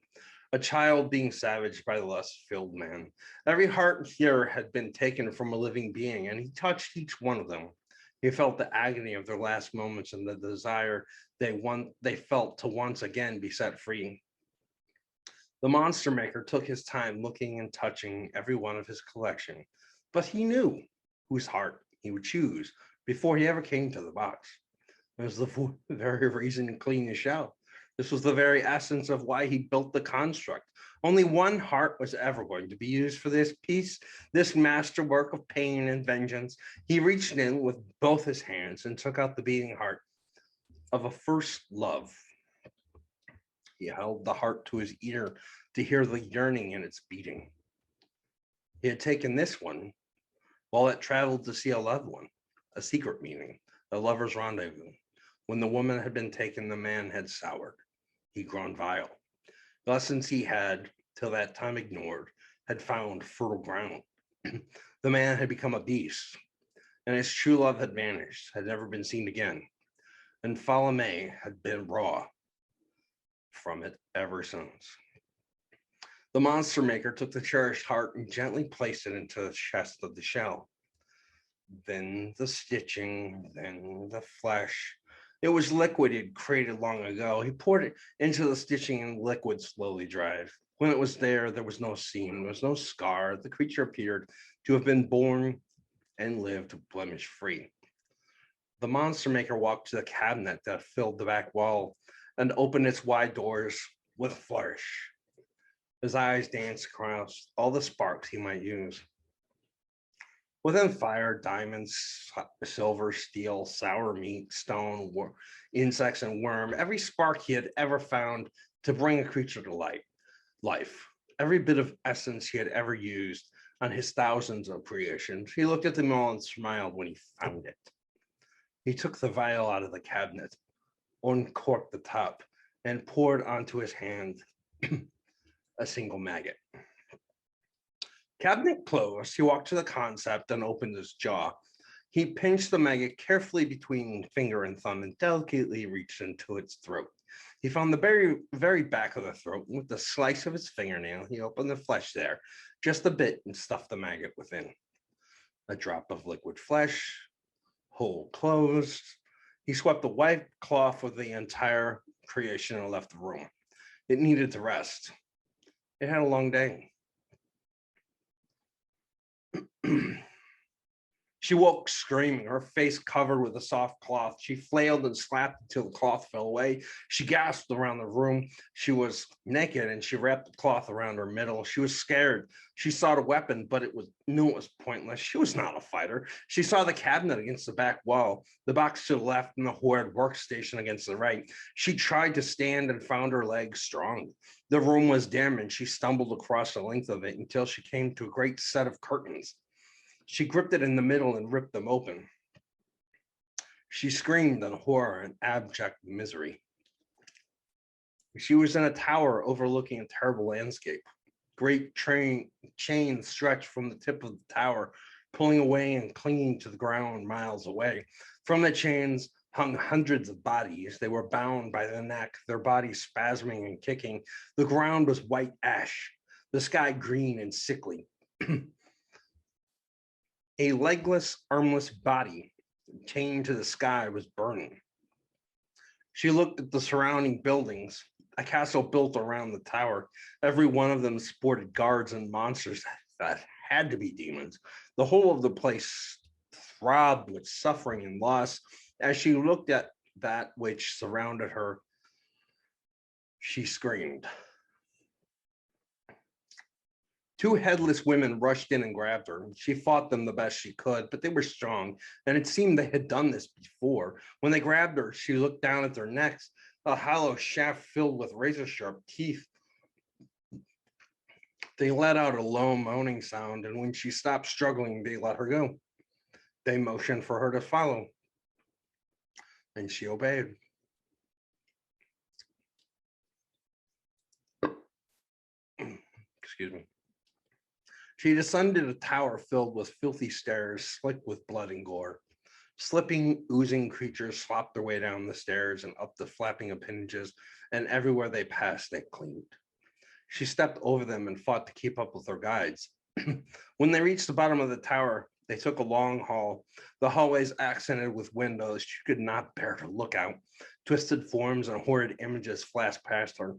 A child being savaged by the lust-filled man. Every heart here had been taken from a living being, and he touched each one of them. He felt the agony of their last moments and the desire they felt to once again be set free. The monster maker took his time looking and touching every one of his collection, but he knew whose heart he would choose before he ever came to the box. It was the very reason to clean his shell. This was the very essence of why he built the construct. Only one heart was ever going to be used for this piece, this masterwork of pain and vengeance. He reached in with both his hands and took out the beating heart of a first love. He held the heart to his ear to hear the yearning in its beating. He had taken this one while it traveled to see a loved one, a secret meeting, a lover's rendezvous. When the woman had been taken, the man had soured. He'd grown vile. Lessons he had, till that time ignored, had found fertile ground. The man had become a beast, and his true love had vanished, had never been seen again. And Falame had been raw from it ever since. The monster maker took the cherished heart and gently placed it into the chest of the shell. Then the stitching, then the flesh. It was liquid he'd created long ago. He poured it into the stitching and liquid slowly dried. When it was there was no seam, there was no scar. The creature appeared to have been born and lived blemish-free. The monster maker walked to the cabinet that filled the back wall and opened its wide doors with a flourish. His eyes danced across all the sparks he might use. Within fire, diamonds, silver, steel, sour meat, stone, insects, and worm, every spark he had ever found to bring a creature to life, every bit of essence he had ever used on his thousands of creations. He looked at them all and smiled when he found it. He took the vial out of the cabinet, uncorked the top, and poured onto his hand a single maggot. Cabinet closed, he walked to the concept and opened his jaw. He pinched the maggot carefully between finger and thumb and delicately reached into its throat. He found the very, very back of the throat. With the slice of his fingernail, he opened the flesh there just a bit and stuffed the maggot within. A drop of liquid flesh, hole closed. He swept the white cloth of the entire creation and left the room. It needed to rest. It had a long day. She woke screaming, her face covered with a soft cloth. She flailed and slapped until the cloth fell away. She gasped around the room. She was naked and she wrapped the cloth around her middle. She was scared. She saw the weapon, but knew it was pointless. She was not a fighter. She saw the cabinet against the back wall, the box to the left, and the horrid workstation against the right. She tried to stand and found her legs strong. The room was dim and she stumbled across the length of it until she came to a great set of curtains. She gripped it in the middle and ripped them open. She screamed in horror and abject misery. She was in a tower overlooking a terrible landscape. Great chains stretched from the tip of the tower, pulling away and clinging to the ground miles away. From the chains hung hundreds of bodies. They were bound by the neck, their bodies spasming and kicking. The ground was white ash, the sky green and sickly. A legless, armless body chained to the sky was burning. She looked at the surrounding buildings, a castle built around the tower. Every one of them sported guards and monsters that had to be demons. The whole of the place throbbed with suffering and loss. As she looked at that which surrounded her, she screamed. Two headless women rushed in and grabbed her. She fought them the best she could, but they were strong, and it seemed they had done this before. When they grabbed her, she looked down at their necks, a hollow shaft filled with razor-sharp teeth. They let out a low moaning sound, and when she stopped struggling, they let her go. They motioned for her to follow, and she obeyed. Excuse me. She descended a tower filled with filthy stairs, slick with blood and gore. Slipping, oozing creatures slopped their way down the stairs and up the flapping appendages, and everywhere they passed, they clinged. She stepped over them and fought to keep up with her guides. When they reached the bottom of the tower, they took a long hall, the hallways accented with windows she could not bear to look out. Twisted forms and horrid images flashed past her.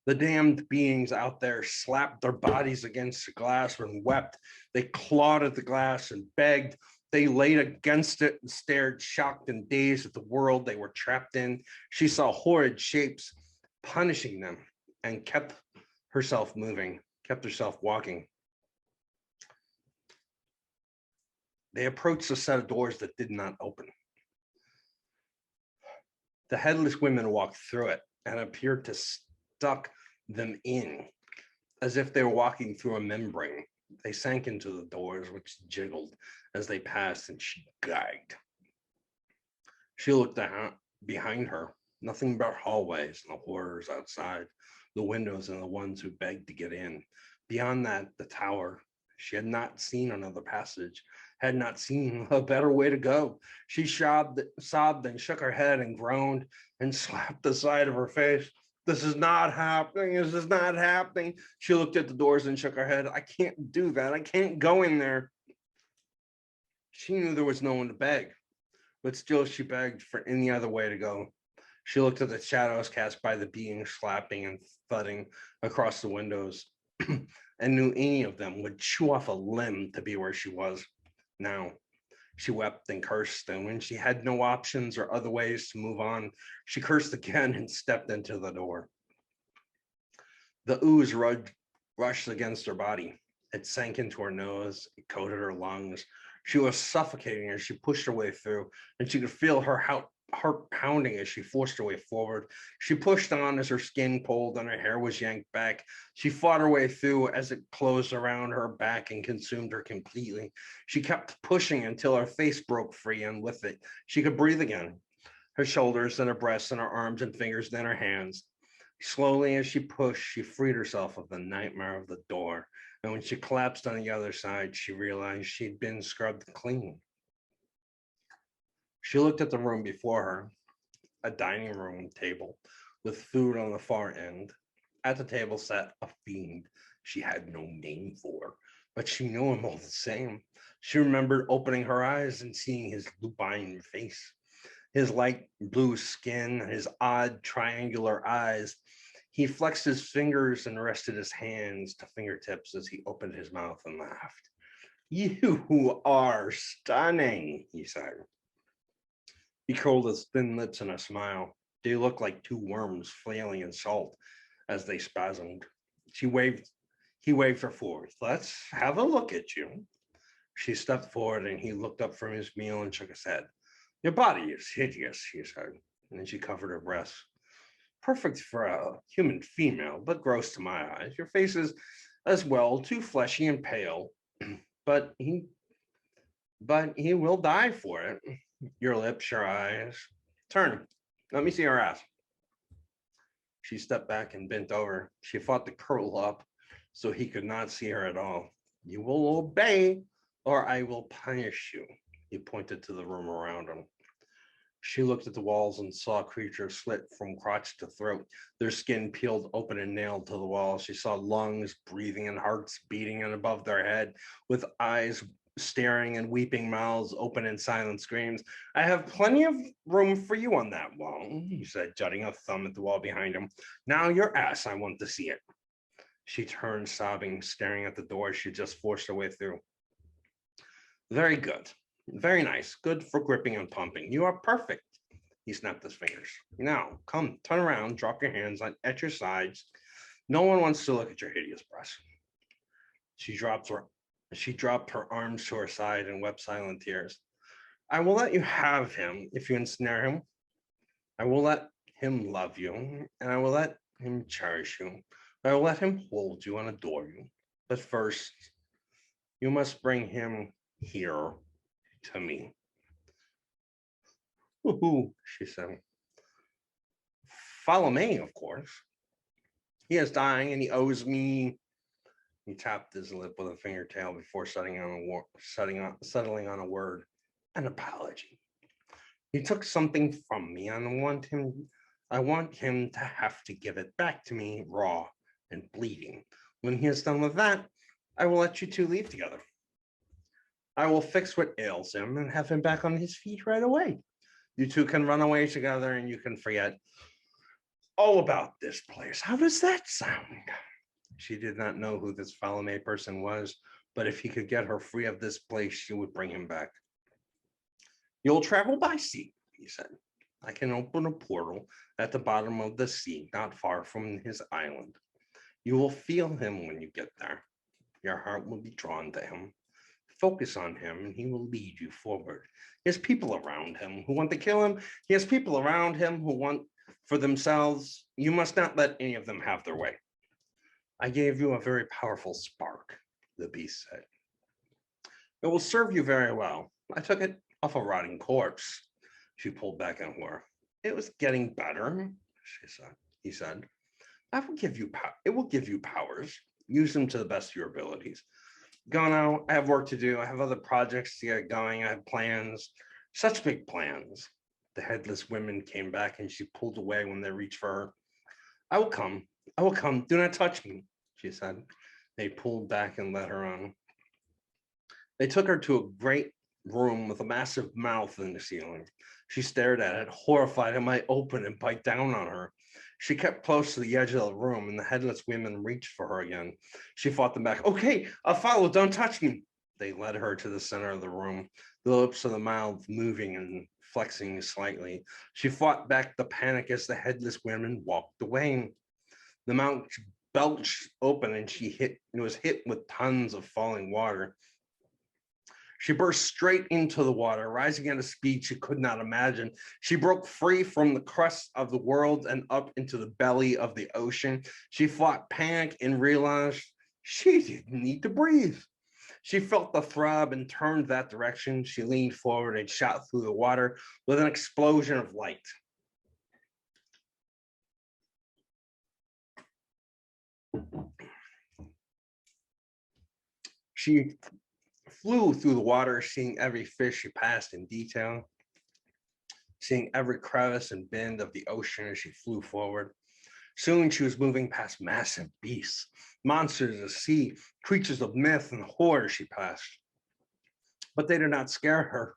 The damned beings out there slapped their bodies against the glass and wept. They clawed at the glass and begged. They laid against it and stared, shocked and dazed at the world they were trapped in. She saw horrid shapes punishing them and kept herself moving, kept herself walking. They approached a set of doors that did not open. The headless women walked through it and appeared to stuck them in as if they were walking through a membrane. They sank into the doors, which jiggled as they passed, and she gagged. She looked behind her, nothing but hallways and the horrors outside, the windows and the ones who begged to get in. Beyond that, the tower. She had not seen another passage, had not seen a better way to go. She sobbed and shook her head and groaned and slapped the side of her face. This is not happening. This is not happening. She looked at the doors and shook her head. I can't do that. I can't go in there. She knew there was no one to beg, but still she begged for any other way to go. She looked at the shadows cast by the beings slapping and thudding across the windows and knew any of them would chew off a limb to be where she was now. She wept and cursed, and when she had no options or other ways to move on, she cursed again and stepped into the door. The ooze rushed against her body. It sank into her nose, it coated her lungs. She was suffocating as she pushed her way through, and she could feel her heart pounding as she forced her way forward. She pushed on as her skin pulled and her hair was yanked back. She fought her way through as it closed around her back and consumed her completely. She kept pushing until her face broke free, and with it, she could breathe again. Her shoulders, then her breasts, and her arms and fingers, then her hands. Slowly, as she pushed, she freed herself of the nightmare of the door. And when she collapsed on the other side, she realized she'd been scrubbed clean. She looked at the room before her, a dining room table with food on the far end. At the table sat a fiend she had no name for, but she knew him all the same. She remembered opening her eyes and seeing his lupine face, his light blue skin, his odd triangular eyes. He flexed his fingers and rested his hands to fingertips as he opened his mouth and laughed. You are stunning, he said. He curled his thin lips in a smile. They looked like two worms flailing in salt as they spasmed. He waved her forward. Let's have a look at you. She stepped forward and he looked up from his meal and shook his head. Your body is hideous, he said, and then she covered her breasts. Perfect for a human female, but gross to my eyes. Your face is as well, too fleshy and pale, but he will die for it. Your lips, your eyes. Turn. Let me see her ass. She stepped back and bent over. She fought to curl up so he could not see her at all. You will obey, or I will punish you. He pointed to the room around him. She looked at the walls and saw creatures slit from crotch to throat, their skin peeled open and nailed to the wall. She saw lungs breathing and hearts beating and above their head, with eyes staring and weeping mouths open in silent screams. I have plenty of room for you on that wall, he said, jutting a thumb at the wall behind him. Now your ass, I want to see it. She turned, sobbing, staring at the door she just forced her way through. Very good. Very nice. Good for gripping and pumping. You are perfect. He snapped his fingers. Now, come, turn around, drop your hands at your sides. No one wants to look at your hideous breasts. She dropped her arms to her side and wept silent tears. I will let you have him if you ensnare him. I will let him love you, and I will let him cherish you. I will let him hold you and adore you. But first, you must bring him here to me. Ooh, she said. Follow me, of course. He is dying and he owes me. He tapped his lip with a fingertail before settling on a word, an apology. He took something from me and I want him to have to give it back to me raw and bleeding. When he is done with that, I will let you two leave together. I will fix what ails him and have him back on his feet right away. You two can run away together and you can forget all about this place. How does that sound? She did not know who this Falame person was, but if he could get her free of this place, she would bring him back. You'll travel by sea, he said. I can open a portal at the bottom of the sea, not far from his island. You will feel him when you get there. Your heart will be drawn to him. Focus on him and he will lead you forward. He has people around him who want to kill him. He has people around him who want for themselves. You must not let any of them have their way. I gave you a very powerful spark. the beast said. It will serve you very well. I took it off a rotting corpse. She pulled back in horror. It was getting better, she said. He said, it will give you powers. Use them to the best of your abilities. Go now. I have work to do. I have other projects to get going. I have plans, such big plans. The headless women came back and she pulled away when they reached for her. I will come. I will come. Do not touch me, she said. They pulled back and led her on. They took her to a great room with a massive mouth in the ceiling. She stared at it, horrified it might open and bite down on her. She kept close to the edge of the room, and the headless women reached for her again. She fought them back. Okay, I'll follow. Don't touch me. They led her to the center of the room, the lips of the mouth moving and flexing slightly. She fought back the panic as the headless women walked away. The mouth belched open, and was hit with tons of falling water. She burst straight into the water, rising at a speed she could not imagine. She broke free from the crust of the world and up into the belly of the ocean. She fought panic and realized she didn't need to breathe. She felt the throb and turned that direction. She leaned forward and shot through the water with an explosion of light. She flew through the water, seeing every fish she passed in detail, seeing every crevice and bend of the ocean as she flew forward. Soon she was moving past massive beasts, monsters of the sea, creatures of myth and horror she passed. But they did not scare her.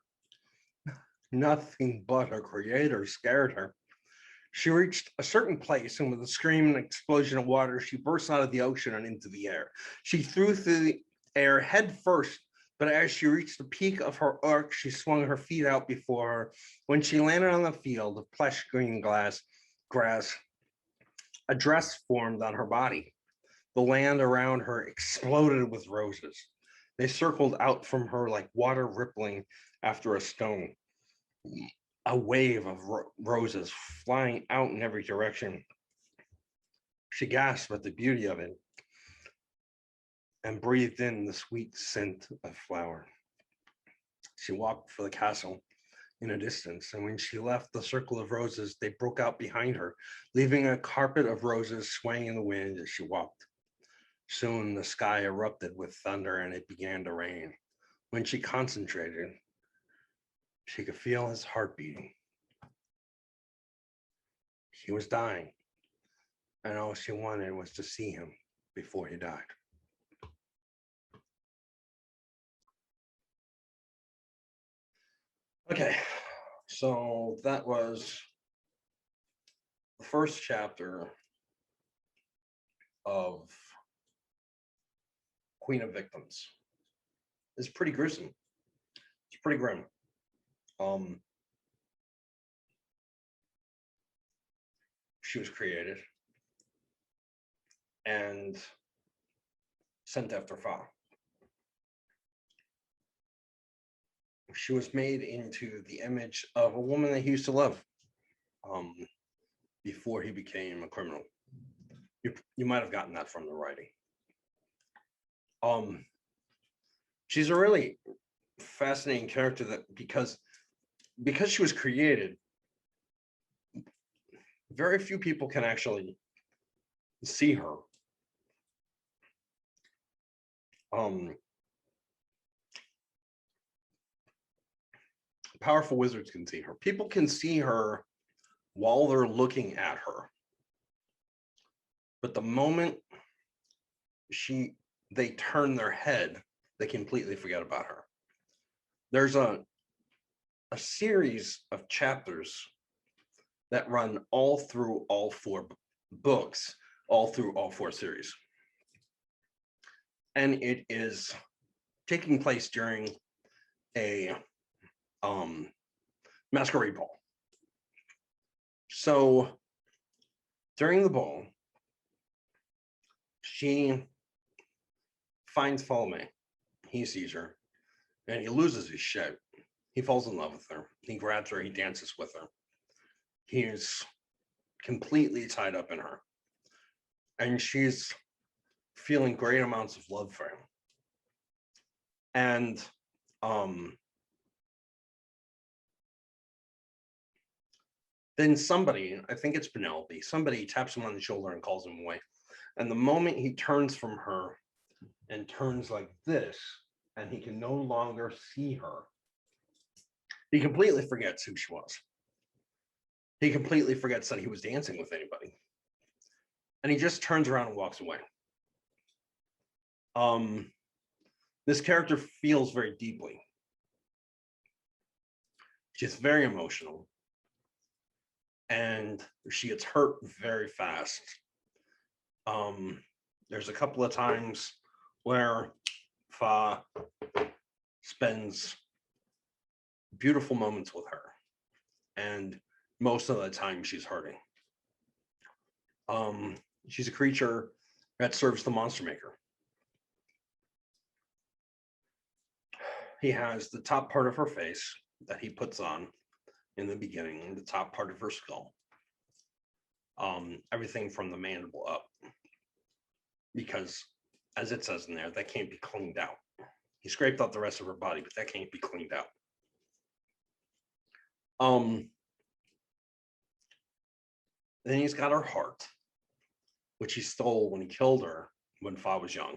Nothing but her creator scared her. She reached a certain place, and with a scream and explosion of water, she burst out of the ocean and into the air. She threw through the air head first, but as she reached the peak of her arc, she swung her feet out before her. When she landed on the field of plush green grass, a dress formed on her body. The land around her exploded with roses. They circled out from her like water rippling after a stone. A wave of roses flying out in every direction. She gasped at the beauty of it and breathed in the sweet scent of flower. She walked for the castle in a distance, and when she left the circle of roses, they broke out behind her, leaving a carpet of roses swaying in the wind as she walked. Soon the sky erupted with thunder and it began to rain. When she concentrated, she could feel his heart beating. He was dying, and all she wanted was to see him before he died. Okay, so that was the first chapter of Queen of Victims. It's pretty gruesome. It's pretty grim. She was created and sent after Fa. She was made into the image of a woman that he used to love before he became a criminal. You might have gotten that from the writing. She's a really fascinating character that because she was created, very few people can actually see her. Powerful wizards can see her. People can see her while they're looking at her. But the moment they turn their head, they completely forget about her. There's a series of chapters that run all through all four books, all through all four series. And it is taking place during a masquerade ball. So during the ball, she finds Falme. He sees her and he loses his shit. He falls in love with her. He grabs her. He dances with her. He is completely tied up in her. And she's feeling great amounts of love for him. And then somebody, I think it's Penelope, somebody taps him on the shoulder and calls him away. And the moment he turns from her and turns like this, and he can no longer see her, he completely forgets who she was. He completely forgets that he was dancing with anybody. And he just turns around and walks away. This character feels very deeply. She's very emotional. And she gets hurt very fast. There's a couple of times where Fa spends beautiful moments with her, and most of the time she's hurting. She's a creature that serves the monster maker. He has the top part of her face that he puts on in the beginning, the top part of her skull, everything from the mandible up, because as it says in there, that can't be cleaned out. He scraped out the rest of her body, but that can't be cleaned out. Then he's got her heart, which he stole when he killed her when Fa was young.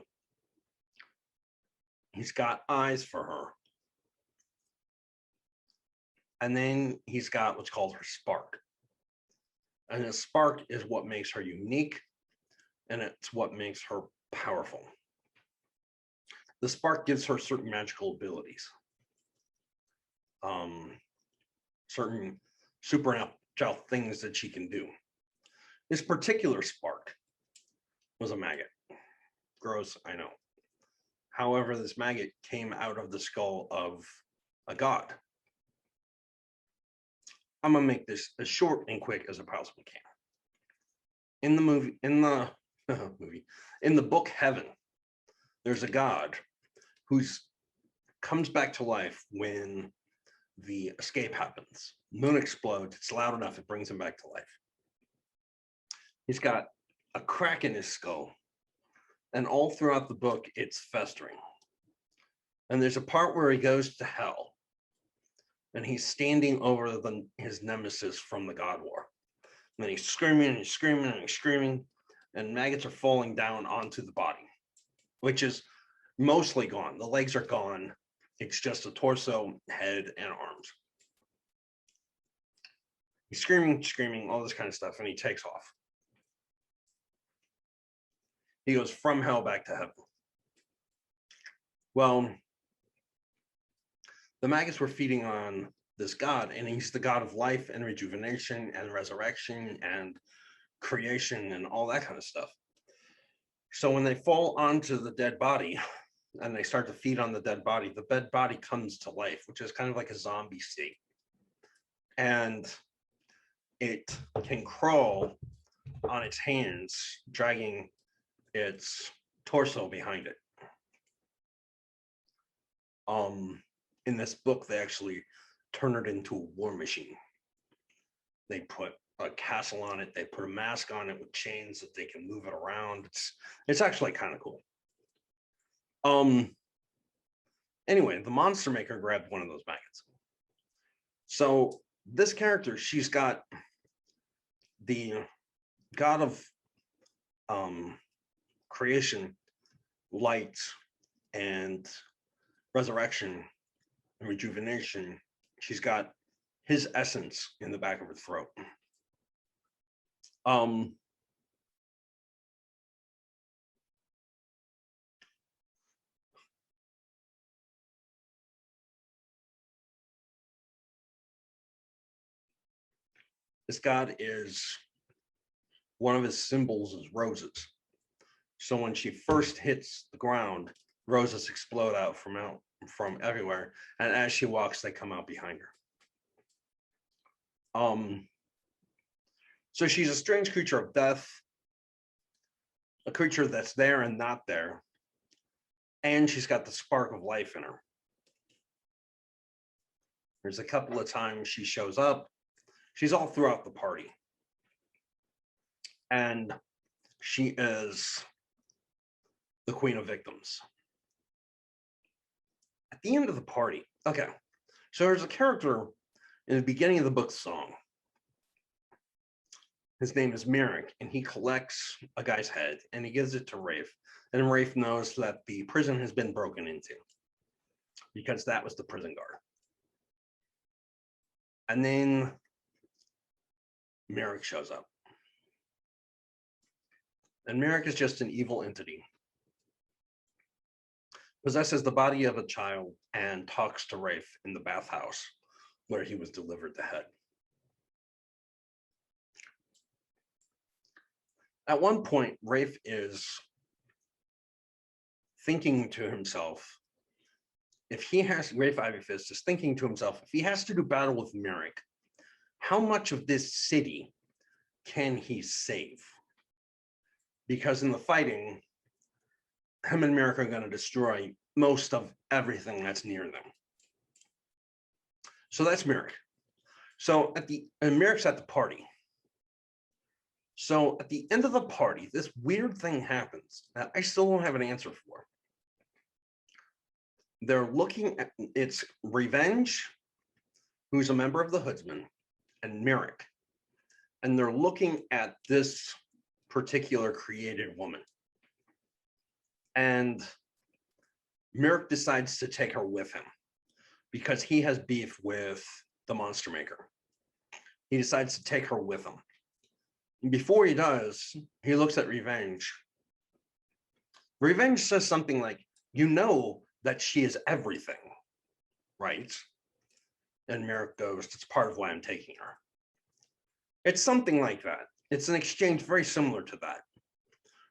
He's got eyes for her. And then he's got what's called her spark. And the spark is what makes her unique, and it's what makes her powerful. The spark gives her certain magical abilities, certain supernatural things that she can do. This particular spark was a maggot. Gross, I know. However, this maggot came out of the skull of a god. I'm gonna make this as short and quick as I possibly can. In the movie, in the book Heaven, there's a god who comes back to life when the escape happens. Moon explodes, it's loud enough, it brings him back to life. He's got a crack in his skull, and all throughout the book, it's festering. And there's a part where he goes to hell, and he's standing over his nemesis from the God War. And then he's screaming and he's screaming and he's screaming, and maggots are falling down onto the body, which is mostly gone. The legs are gone. It's just a torso, head, and arms. He's screaming, all this kind of stuff, and he takes off. He goes from hell back to heaven. Well, the maggots were feeding on this god, and he's the god of life and rejuvenation and resurrection and creation and all that kind of stuff. So when they fall onto the dead body and they start to feed on the dead body comes to life, which is kind of like a zombie state. And it can crawl on its hands, dragging its torso behind it. In this book, they actually turn it into a war machine. They put a castle on it. They put a mask on it with chains that they can move it around. It's actually kind of cool. Anyway, the monster maker grabbed one of those maggots. So this character, she's got the god of creation, light, and resurrection and rejuvenation. She's got his essence in the back of her throat. This god is, one of his symbols is roses. So when she first hits the ground, roses explode out from everywhere, and as she walks, they come out behind her. So she's a strange creature of death, a creature that's there and not there, and she's got the spark of life in her. There's a couple of times she shows up. She's all throughout the party, and she is the queen of victims. at the end of the party, okay, so there's a character in the beginning of the book song. His name is Merrick, and he collects a guy's head and he gives it to Rafe. And Rafe knows that the prison has been broken into because that was the prison guard. And then Merrick shows up. And Merrick is just an evil entity. Possesses the body of a child and talks to Rafe in the bathhouse where he was delivered the head. At one point, Rafe is thinking to himself, Rafe Ivyfist is thinking to himself, if he has to do battle with Merrick, how much of this city can he save? Because in the fighting, him and Merrick are going to destroy most of everything that's near them. So that's Merrick. So Merrick's at the party. So at the end of the party, this weird thing happens that I still don't have an answer for. They're looking at, it's Revenge, who's a member of the Hoodsman, and Merrick. And they're looking at this particular created woman. And Merrick decides to take her with him because he has beef with the Monster Maker. He decides to take her with him. And before he does, he looks at Revenge. Revenge says something like, you know that she is everything, right? And Merrick goes, it's part of why I'm taking her. It's something like that. It's an exchange very similar to that,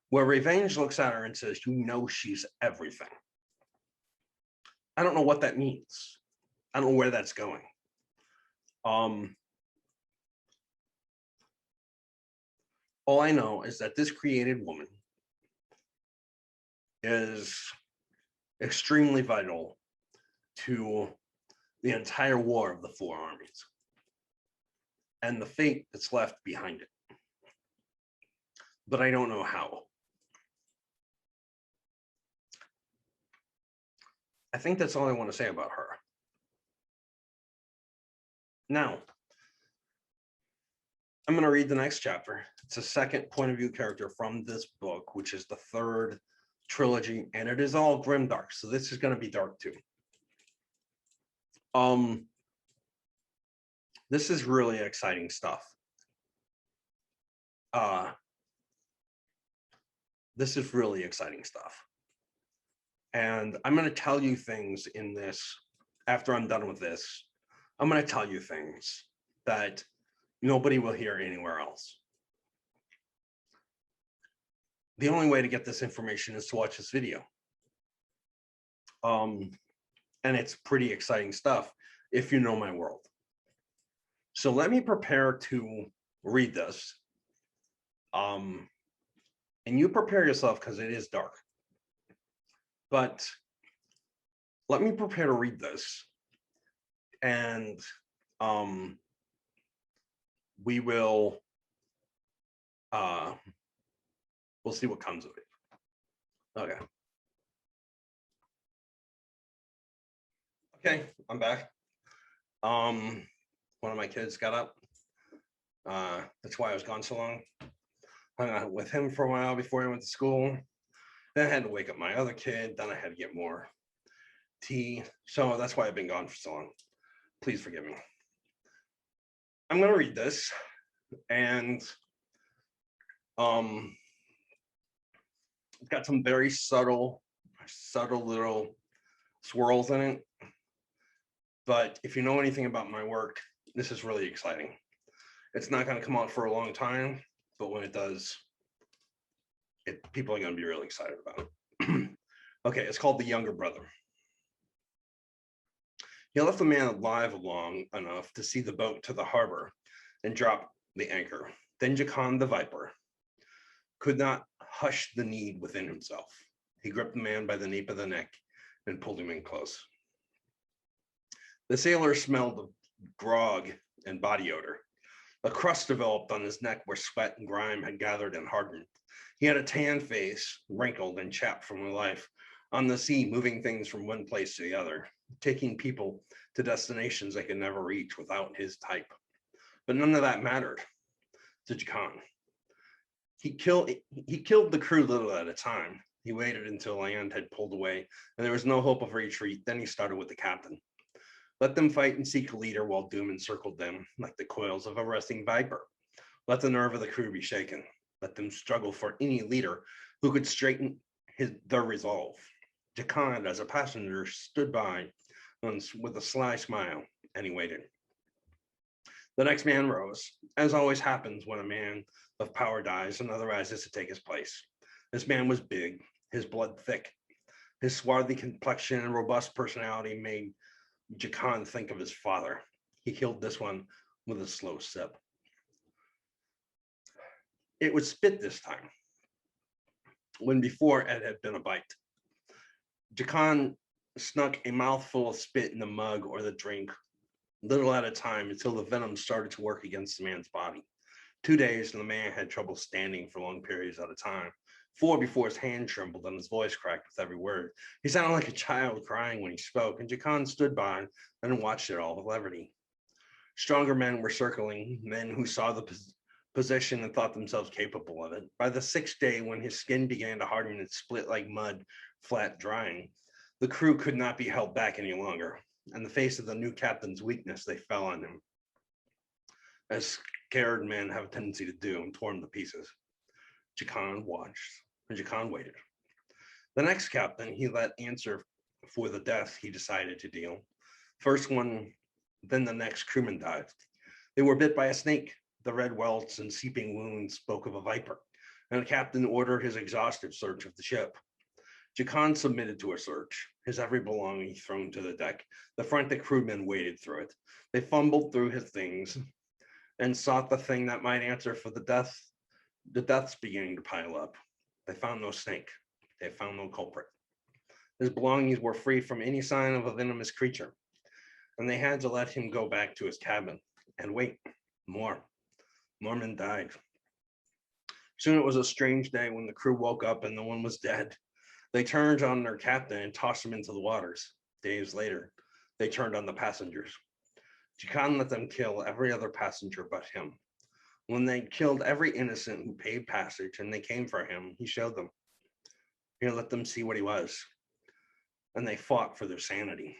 where Revenge looks at her and says, you know she's everything. I don't know what that means. I don't know where that's going. All I know is that this created woman is extremely vital to the entire war of the four armies and the fate that's left behind it. But I don't know how. I think that's all I want to say about her. Now, I'm going to read the next chapter. It's a second point of view character from this book, which is the third trilogy, and it is all grimdark. So this is going to be dark too. This is really exciting stuff. This is really exciting stuff. And I'm going to tell you things in this, after I'm done with this, I'm going to tell you things that nobody will hear anywhere else. The only way to get this information is to watch this video. And it's pretty exciting stuff if you know my world. So let me prepare to read this. And you prepare yourself because it is dark. But let me prepare to read this. And we will we'll see what comes of it. Okay. Okay, I'm back. One of my kids got up. That's why I was gone so long. Hung out with him for a while before he went to school. Then I had to wake up my other kid. Then I had to get more tea. So that's why I've been gone for so long. Please forgive me. I'm going to read this. And it's got some very subtle little swirls in it. But if you know anything about my work, this is really exciting. It's not going to come out for a long time, but when it does, people are going to be really excited about it. Okay, it's called The Younger Brother. He left the man alive long enough to see the boat to the harbor and drop the anchor. Then Jacon the Viper could not hush the need within himself. He gripped the man by the nape of the neck and pulled him in close. The sailor smelled of grog and body odor. A crust developed on his neck where sweat and grime had gathered and hardened. He had a tan face, wrinkled and chapped from life, on the sea, moving things from one place to the other, taking people to destinations they could never reach without his type. But none of that mattered to Jakan. He killed the crew little at a time. He waited until land had pulled away and there was no hope of retreat. Then he started with the captain. Let them fight and seek a leader while doom encircled them like the coils of a resting viper. Let the nerve of the crew be shaken. Let them struggle for any leader who could straighten their resolve. Jakan, as a passenger, stood by with a sly smile, and he waited. The next man rose. As always happens when a man of power dies, another rises to take his place. This man was big, his blood thick. His swarthy complexion and robust personality made Jakan think of his father. He killed this one with a slow sip. It was spit this time, when before it had been a bite. Jakan snuck a mouthful of spit in the mug or the drink, little at a time, until the venom started to work against the man's body. 2 days, and the man had trouble standing for long periods at a time. 4 before his hand trembled and his voice cracked with every word. He sounded like a child crying when he spoke, and Jakan stood by and watched it all with levity. Stronger men were circling, men who saw the position and thought themselves capable of it. By the 6th day, when his skin began to harden and split like mud, flat drying, the crew could not be held back any longer. In the face of the new captain's weakness, they fell on him, as scared men have a tendency to do, and tore him to pieces. Jakan watched, and Jakan waited. The next captain he let answer for the death he decided to deal. First one, then the next crewman died. They were bit by a snake. The red welts and seeping wounds spoke of a viper, and the captain ordered his exhaustive search of the ship. Jakan submitted to a search, his every belonging thrown to the deck. The frantic crewmen waded through it. They fumbled through his things and sought the thing that might answer for the death. The deaths beginning to pile up. They found no snake. They found no culprit. His belongings were free from any sign of a venomous creature, and they had to let him go back to his cabin and wait. More men died. Soon it was a strange day when the crew woke up and no one was dead. They turned on their captain and tossed him into the waters. Days later, they turned on the passengers. Jakan let them kill every other passenger but him. When they killed every innocent who paid passage and they came for him, he showed them. He let them see what he was. And they fought for their sanity.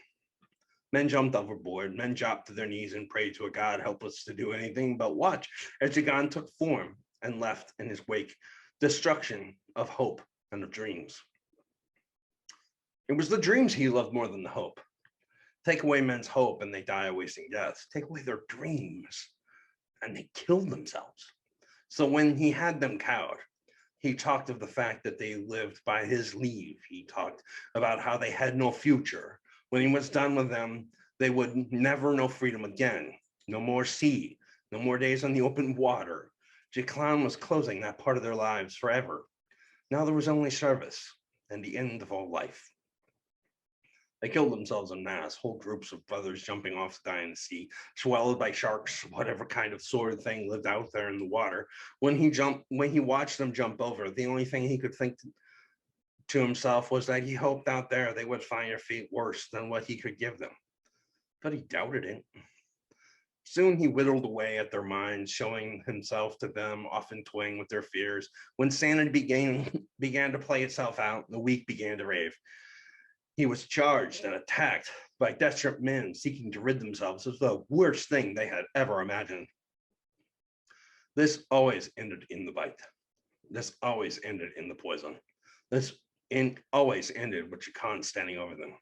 Men jumped overboard. Men dropped to their knees and prayed to a God helpless to do anything but watch as Jakan took form and left in his wake destruction of hope and of dreams. It was the dreams he loved more than the hope. Take away men's hope and they die a wasting death. Take away their dreams and they killed themselves. So when he had them cowed, he talked of the fact that they lived by his leave. He talked about how they had no future. When he was done with them, they would never know freedom again. No more sea, no more days on the open water. Jakan was closing that part of their lives forever. Now there was only service and the end of all life. They killed themselves en masse, whole groups of brothers jumping off to die in the sea, swallowed by sharks, whatever kind of sword thing lived out there in the water. When he watched them jump over, the only thing he could think to himself was that he hoped out there they would find their fate worse than what he could give them. But he doubted it. Soon he whittled away at their minds, showing himself to them, often toying with their fears. When sanity began to play itself out, the weak began to rave. He was charged and attacked by desperate men seeking to rid themselves of the worst thing they had ever imagined. This always ended in the bite. This always ended in the poison. This always ended with Jakan standing over them.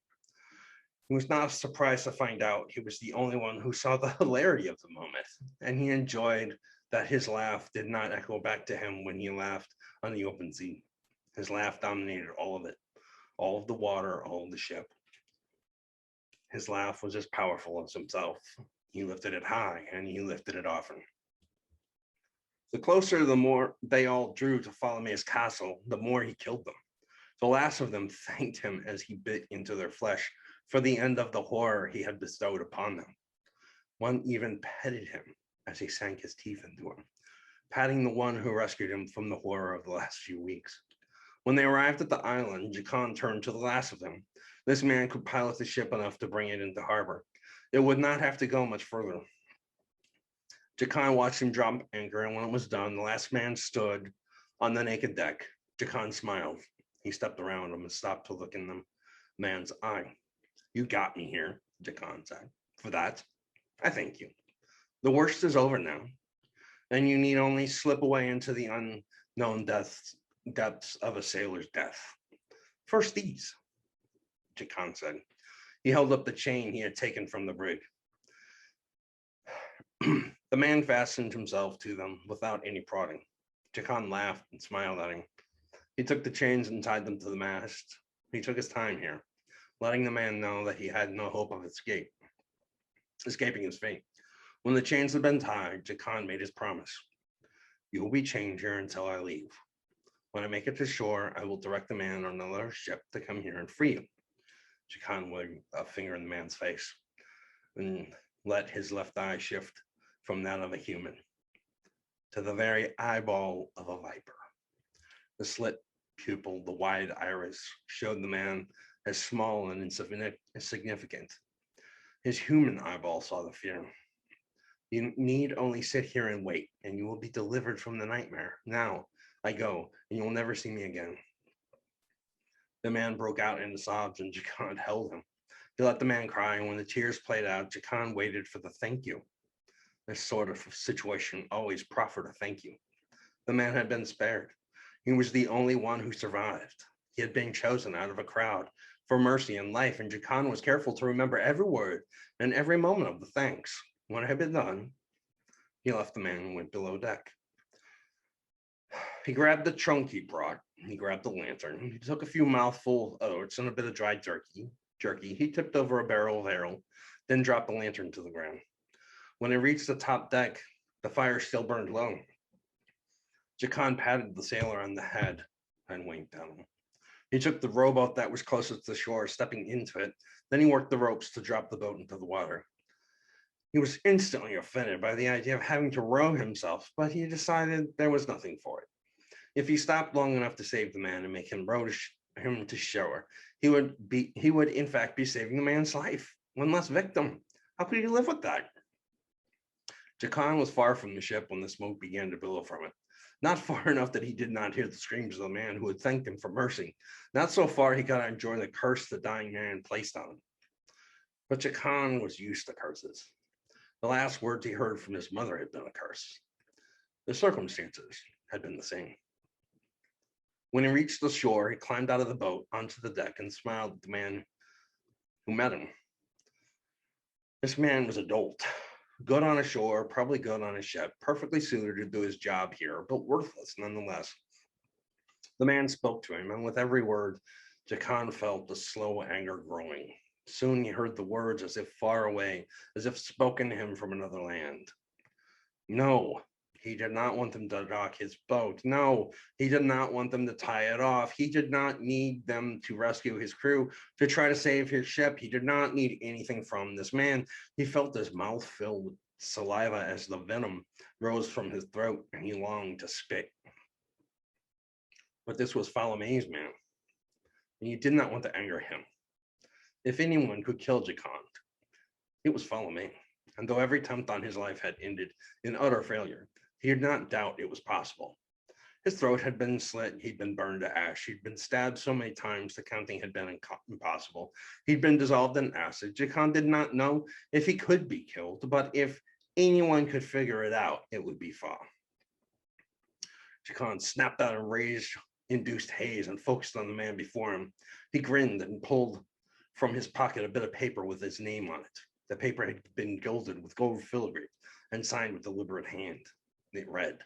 He was not surprised to find out he was the only one who saw the hilarity of the moment, and he enjoyed that his laugh did not echo back to him when he laughed on the open sea. His laugh dominated all of it, all of the water, all of the ship. His laugh was as powerful as himself. He lifted it high, and he lifted it often. The closer, the more they all drew to follow me his castle, the more he killed them. The last of them thanked him as he bit into their flesh for the end of the horror he had bestowed upon them. One even petted him as he sank his teeth into him, patting the one who rescued him from the horror of the last few weeks. When they arrived at the island, Jacon turned to the last of them. This man could pilot the ship enough to bring it into harbor. It would not have to go much further. Jacon watched him drop anchor, and when it was done, the last man stood on the naked deck. Jacon smiled. He stepped around him and stopped to look in the man's eye. You got me here, Jacon said. For that, I thank you. The worst is over now, and you need only slip away into the unknown depths of a sailor's death. First these, Jacon said. He held up the chain he had taken from the brig. The man fastened himself to them without any prodding. Jacon laughed and smiled at him. He took the chains and tied them to the mast. He took his time here, letting the man know that he had no hope of escaping his fate. When the chains had been tied, Jacon made his promise. You will be chained here until I leave. When I make it to shore, I will direct the man on another ship to come here and free you. Jacon wagged a finger in the man's face and let his left eye shift from that of a human to the very eyeball of a viper. The slit pupil, the wide iris, showed the man as small and insignificant. His human eyeball saw the fear. You need only sit here and wait, and you will be delivered from the nightmare. Now I go, and you will never see me again. The man broke out into sobs, and Jacon held him. He let the man cry, and when the tears played out, Jacon waited for the thank you. This sort of situation always proffered a thank you. The man had been spared. He was the only one who survived. He had been chosen out of a crowd for mercy and life, and Jacon was careful to remember every word and every moment of the thanks. When it had been done, he left the man and went below deck. He grabbed the trunk he brought. He grabbed the lantern. He took a few mouthfuls of oats and a bit of dried jerky. He tipped over a barrel of ale, then dropped the lantern to the ground. When he reached the top deck, the fire still burned low. Jacon patted the sailor on the head and winked at him. He took the rowboat that was closest to the shore, stepping into it. Then he worked the ropes to drop the boat into the water. He was instantly offended by the idea of having to row himself, but he decided there was nothing for it. If he stopped long enough to save the man and make him row him to shore, he would in fact be saving the man's life. One less victim. How could he live with that? Jacon was far from the ship when the smoke began to billow from it. Not far enough that he did not hear the screams of the man who had thanked him for mercy. Not so far he could enjoy the curse the dying man placed on him. But Jacon was used to curses. The last words he heard from his mother had been a curse. The circumstances had been the same. When he reached the shore, he climbed out of the boat onto the deck and smiled at the man who met him. This man was a dolt. Good on a shore, probably good on a ship, perfectly suited to do his job here, but worthless nonetheless. The man spoke to him, and with every word, Jacon felt the slow anger growing. Soon he heard the words as if far away, as if spoken to him from another land. No, he did not want them to dock his boat. No, he did not want them to tie it off. He did not need them to rescue his crew, to try to save his ship. He did not need anything from this man. He felt his mouth filled with saliva as the venom rose from his throat, and he longed to spit. But this was Falame's man, and he did not want to anger him. If anyone could kill Jacon, it was Falame. And though every attempt on his life had ended in utter failure, he did not doubt it was possible. His throat had been slit, he'd been burned to ash, he'd been stabbed so many times the counting had been impossible. He'd been dissolved in acid. Jacon did not know if he could be killed, but if anyone could figure it out, it would be Fa. Jacon snapped out a rage-induced haze and focused on the man before him. He grinned and pulled from his pocket a bit of paper with his name on it. The paper had been gilded with gold filigree and signed with deliberate hand. It read,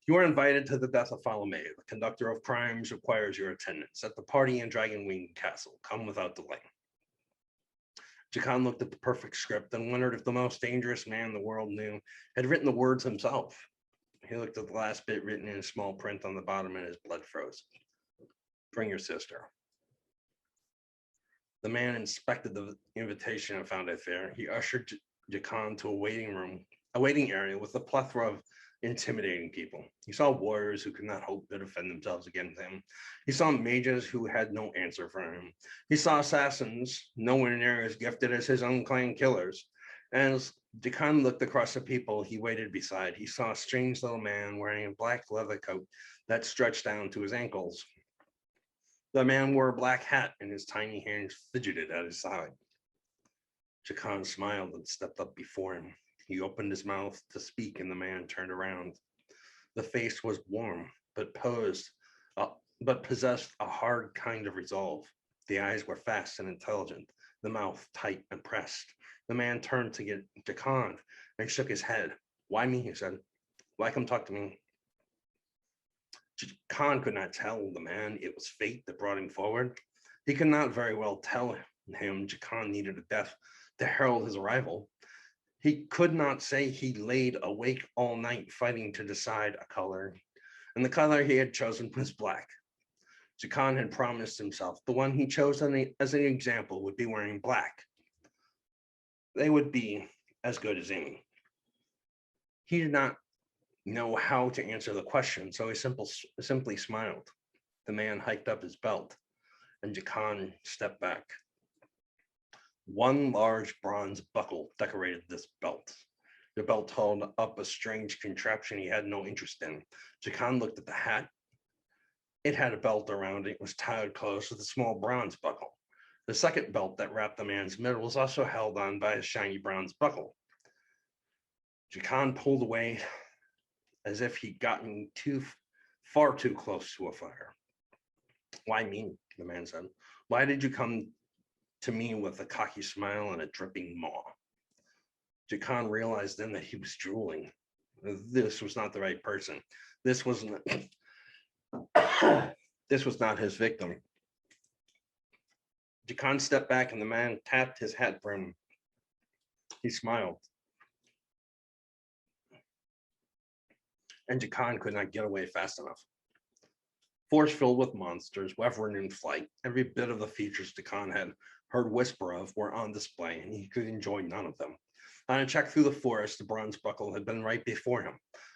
"You are invited to the death of Falame. The conductor of crimes requires your attendance at the party in Dragonwing Castle. Come without delay." Jacon looked at the perfect script and wondered if the most dangerous man the world knew had written the words himself. He looked at the last bit written in small print on the bottom and his blood froze. "Bring your sister." The man inspected the invitation and found it there. He ushered Jacon to a waiting area with a plethora of intimidating people. He saw warriors who could not hope to defend themselves against him. He saw mages who had no answer for him. He saw assassins nowhere near as gifted as his own clan killers. As Jacon looked across the people he waited beside, he saw a strange little man wearing a black leather coat that stretched down to his ankles. The man wore a black hat and his tiny hands fidgeted at his side. Jacon smiled and stepped up before him. He opened his mouth to speak and the man turned around. The face was warm, but possessed a hard kind of resolve. The eyes were fast and intelligent, the mouth tight and pressed. The man turned to get Jacon and shook his head. Why me? He said. Why come talk to me? Jacon could not tell the man it was fate that brought him forward. He could not very well tell him Jacon needed a death to herald his arrival. He could not say he laid awake all night fighting to decide a color, and the color he had chosen was black. Jacon had promised himself the one he chose as an example would be wearing black. They would be as good as any. He did not know how to answer the question, so he simply smiled. The man hiked up his belt, and Jacon stepped back. One large bronze buckle decorated this belt. The belt held up a strange contraption he had no interest in. Jacon looked at the hat. It had a belt around it. It was tied close with a small bronze buckle. The second belt that wrapped the man's middle was also held on by a shiny bronze buckle. Jacon pulled away as if he'd gotten far too close to a fire. Why me? The man said. Why did you come to me with a cocky smile and a dripping maw? Jacon realized then that he was drooling. This was not the right person. This was not his victim. Jacon stepped back and the man tapped his hat for him. He smiled. And Jacon could not get away fast enough. Forest filled with monsters, Wyvern in flight, every bit of the features Jacon had heard whisper of were on display, and he could enjoy none of them. On a trek through the forest, the bronze buckle had been right before him.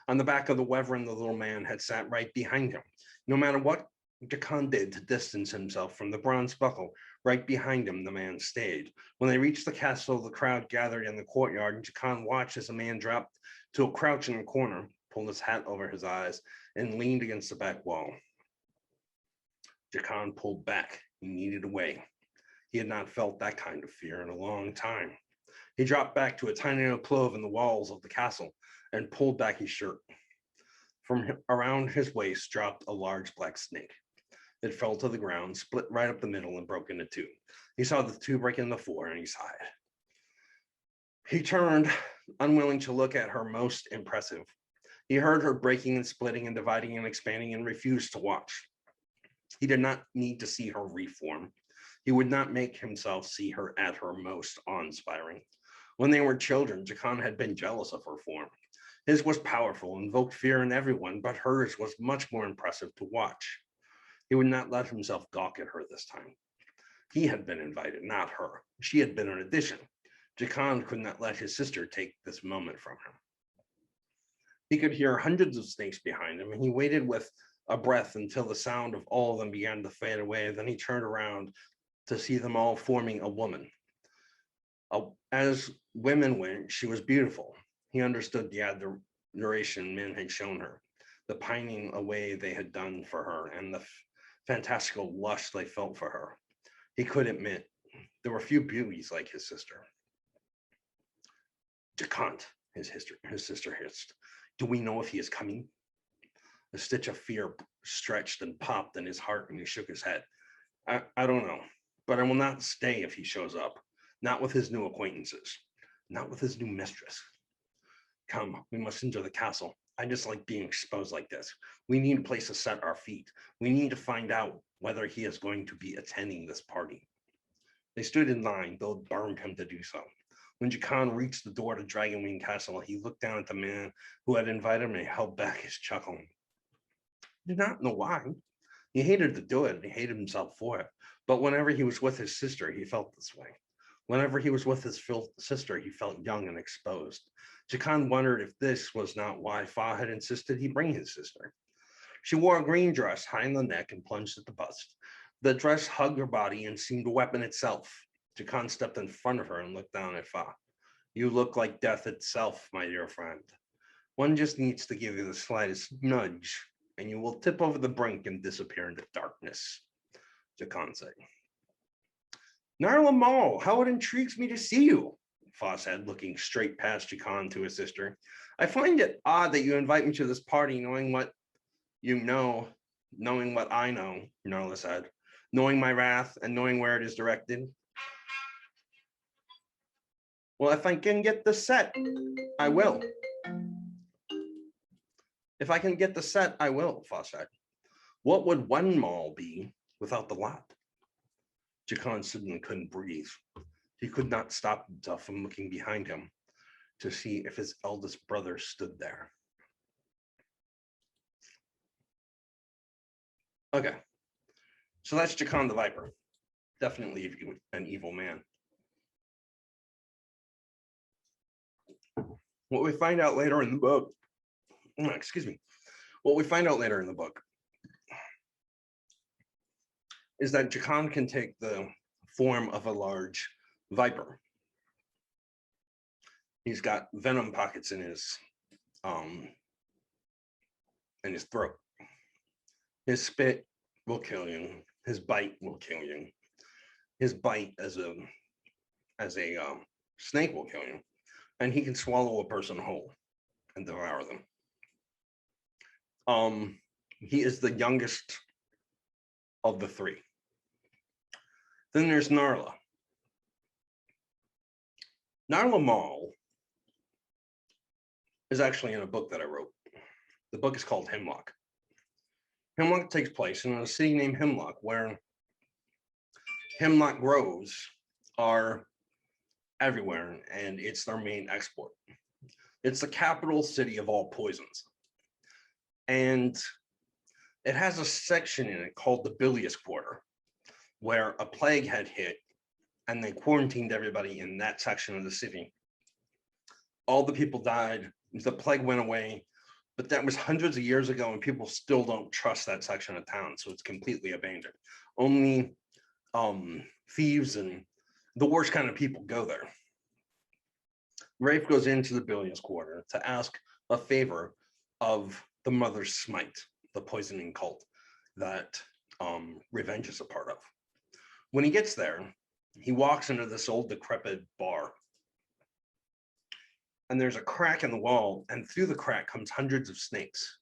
On the back of the Wyvern, the little man had sat right behind him. No matter what Jacon did to distance himself from the bronze buckle, right behind him, the man stayed. When they reached the castle, the crowd gathered in the courtyard, and Jacon watched as the man dropped to a crouch in the corner, pulled his hat over his eyes, and leaned against the back wall. Jacon pulled back. He needed a way. He had not felt that kind of fear in a long time. He dropped back to a tiny little clove in the walls of the castle and pulled back his shirt. From around his waist dropped a large black snake. It fell to the ground, split right up the middle, and broke into two. He saw the two break into the floor, and he sighed. He turned, unwilling to look at her most impressive. He heard her breaking and splitting and dividing and expanding and refused to watch. He did not need to see her reform. He would not make himself see her at her most awe-inspiring. When they were children, Jacon had been jealous of her form. His was powerful, invoked fear in everyone, but hers was much more impressive to watch. He would not let himself gawk at her this time. He had been invited, not her. She had been an addition. Jacon could not let his sister take this moment from him. He could hear hundreds of snakes behind him, and he waited with a breath until the sound of all of them began to fade away. Then he turned around to see them all forming a woman. As women went, she was beautiful. He understood the adoration men had shown her, the pining away they had done for her, and the fantastical lust they felt for her. He could admit there were few beauties like his sister. Jacon, his sister hissed. Do we know if he is coming? A stitch of fear stretched and popped in his heart, and he shook his head. I don't know, but I will not stay if he shows up. Not with his new acquaintances. Not with his new mistress. Come, we must enter the castle. I just like being exposed like this. We need a place to set our feet. We need to find out whether he is going to be attending this party. They stood in line, though it burned him to do so. When Jacon reached the door to Dragonwing Castle, he looked down at the man who had invited him and held back his chuckle. He did not know why. He hated to do it, and he hated himself for it. But whenever he was with his sister, he felt this way. Whenever he was with his sister, he felt young and exposed. Jacon wondered if this was not why Fa had insisted he bring his sister. She wore a green dress, high in the neck and plunged at the bust. The dress hugged her body and seemed a weapon itself. Jacon stepped in front of her and looked down at Fa. You look like death itself, my dear friend. One just needs to give you the slightest nudge, and you will tip over the brink and disappear into darkness, Jacon said. Narla Mall, how it intrigues me to see you, Fa said, looking straight past Jacon to his sister. I find it odd that you invite me to this party knowing what you know, knowing what I know, Narla said, knowing my wrath and knowing where it is directed. Well, if I can get the set, I will. If I can get the set, I will, Fa said. What would one mall be without the lot? Jacon suddenly couldn't breathe. He could not stop himself from looking behind him to see if his eldest brother stood there. Okay, so that's Jacon the Viper. Definitely an evil man. What we find out later in the book, what we find out later in the book is that Jacon can take the form of a large viper. He's got venom pockets in his throat. His spit will kill you. His bite will kill you. His bite as a snake will kill you, and he can swallow a person whole and devour them. He is the youngest of the three. Then there's Narla. Narla Mall is actually in a book that I wrote. The book is called Hemlock. Hemlock takes place in a city named Hemlock, where hemlock groves are everywhere, and it's their main export. It's the capital city of all poisons. And it has a section in it called the Bilious Quarter, where a plague had hit, and they quarantined everybody in that section of the city. All the people died, the plague went away, but that was hundreds of years ago, and people still don't trust that section of town, so it's completely abandoned. Only thieves and the worst kind of people go there. Rafe goes into the Bilious Quarter to ask a favor of the Mother's Smite, the poisoning cult that Revenge is a part of. When he gets there, he walks into this old decrepit bar, and there's a crack in the wall, and through the crack comes hundreds of snakes,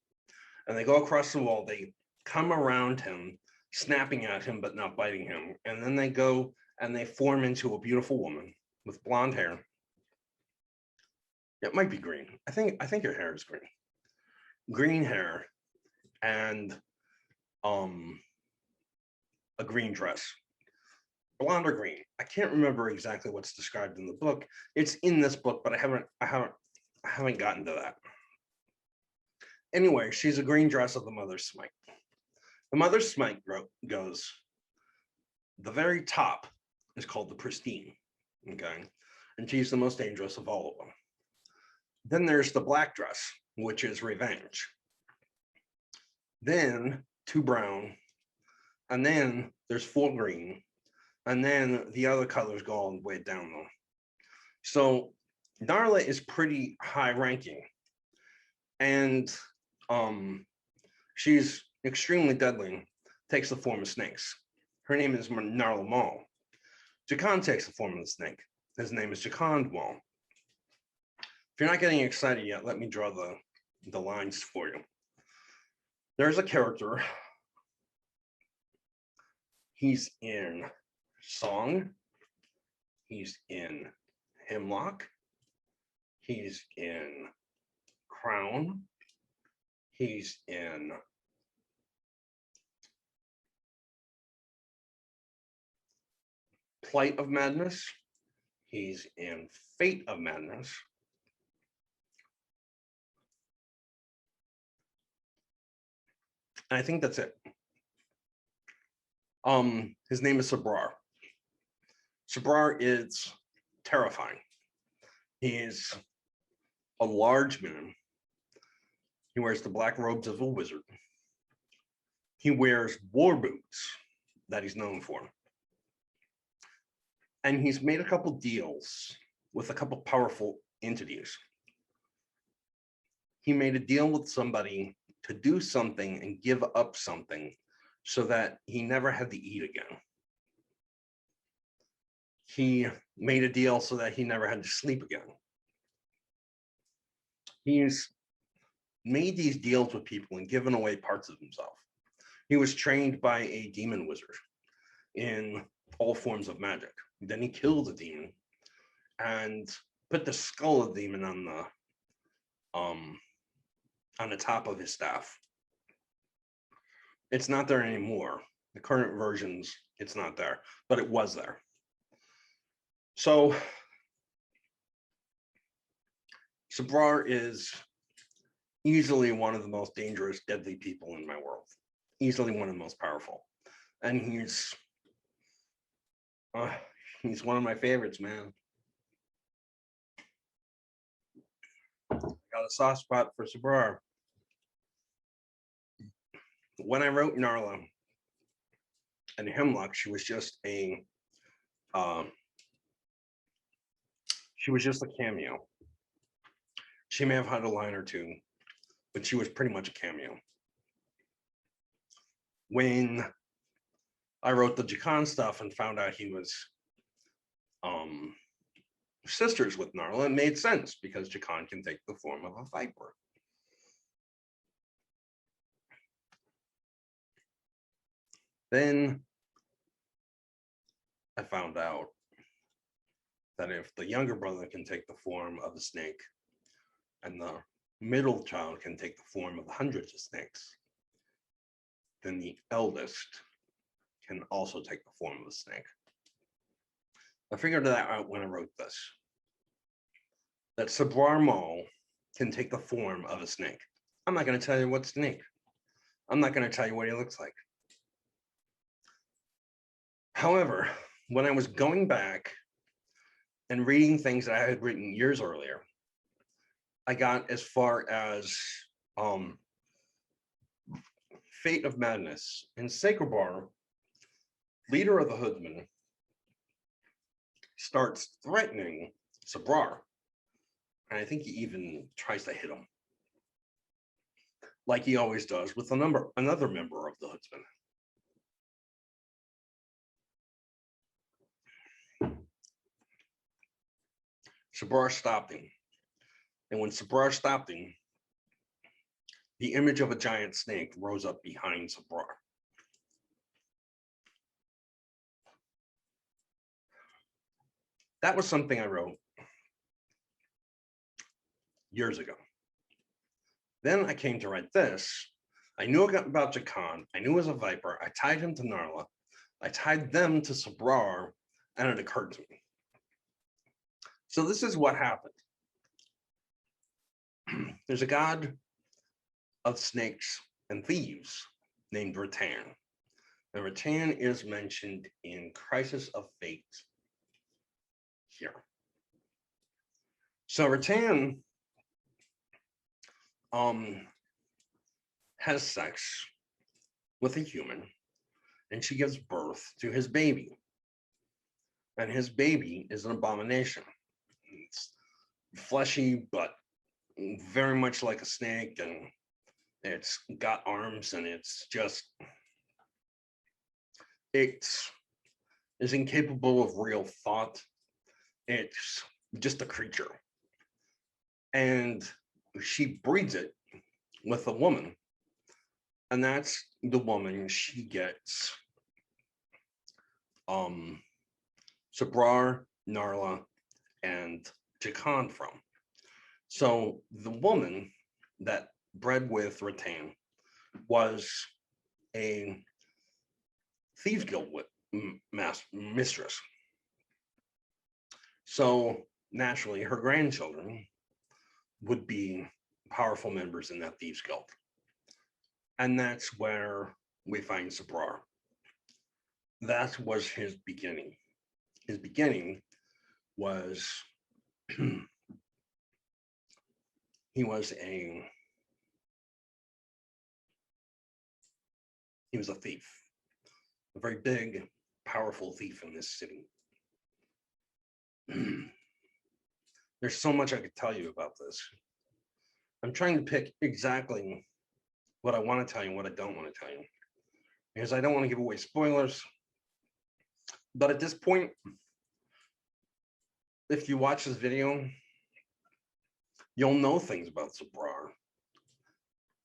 and they go across the wall. They come around him, snapping at him but not biting him, and then they go and they form into a beautiful woman with blonde hair. It might be green. I think your hair is green. Green hair and a green dress. Blonde or green. I can't remember exactly what's described in the book. It's in this book, but I haven't gotten to that. Anyway, she's a green dress of the Mother's Smite. The Mother's Smite goes, the very top is called the Pristine, okay? And she's the most dangerous of all of them. Then there's the black dress, which is Revenge. Then 2 brown, and then there's 4 green, and then the other colors go all the way down though. So Narla is pretty high ranking, and she's extremely deadly, takes the form of snakes. Her name is Narla Mall. Jacon takes the form of the snake. His name is Jacon Mall. If you're not getting excited yet, let me draw the lines for you. There's a character. He's in Song. He's in Hemlock. He's in Crown. He's in Plight of Madness. He's in Fate of Madness. And I think that's it. His name is Sabrar. Sabrar is terrifying. He is a large man. He wears the black robes of a wizard. He wears war boots that he's known for. And he's made a couple deals with a couple powerful entities. He made a deal with somebody to do something and give up something so that he never had to eat again. He made a deal so that he never had to sleep again. He's made these deals with people and given away parts of himself. He was trained by a demon wizard in all forms of magic. Then he killed a demon and put the skull of the demon on the top of his staff. It's not there anymore. The current versions, it's not there, but it was there. So Sabrar is easily one of the most dangerous, deadly people in my world. Easily one of the most powerful. And he's one of my favorites, man. Got a soft spot for Sabrar. When I wrote Narla and Hemlock, she was just a cameo. She may have had a line or two, but she was pretty much a cameo. When I wrote the Jakan stuff and found out he was sisters with Narla, it made sense because Jakan can take the form of a viper. Then I found out that if the younger brother can take the form of a snake and the middle child can take the form of the hundreds of snakes, then the eldest can also take the form of a snake. I figured that out when I wrote this, that Sabrar Mal can take the form of a snake. I'm not going to tell you what snake. I'm not going to tell you what he looks like. However, when I was going back and reading things that I had written years earlier, I got as far as Fate of Madness. And Sakerbar, leader of the Hoodsman, starts threatening Sabrar. And I think he even tries to hit him, like he always does with another member of the Hoodsman. Sabrar stopped him. And when Sabrar stopped him, the image of a giant snake rose up behind Sabrar. That was something I wrote years ago. Then I came to write this. I knew about Jakan. I knew he was a viper. I tied him to Narla. I tied them to Sabrar, and it occurred to me. So this is what happened. There's a god of snakes and thieves named Rattan. And Rattan is mentioned in Crisis of Fate here. So Rattan has sex with a human, and she gives birth to his baby. And his baby is an abomination. It's fleshy, but very much like a snake, and it's got arms, and it is incapable of real thought. It's just a creature. And she breeds it with a woman, and that's the woman she gets Sabrar, Narla, and Jakan from. So the woman that bred with Rattan was a thieves guild mistress. So naturally, her grandchildren would be powerful members in that thieves guild. And that's where we find Sabrar. That was his beginning. His beginning was he was a thief, a very big, powerful thief in this city. There's so much I could tell you about this. I'm trying to pick exactly what I want to tell you and what I don't want to tell you, because I don't want to give away spoilers. But at this point, if you watch this video, you'll know things about Sabrar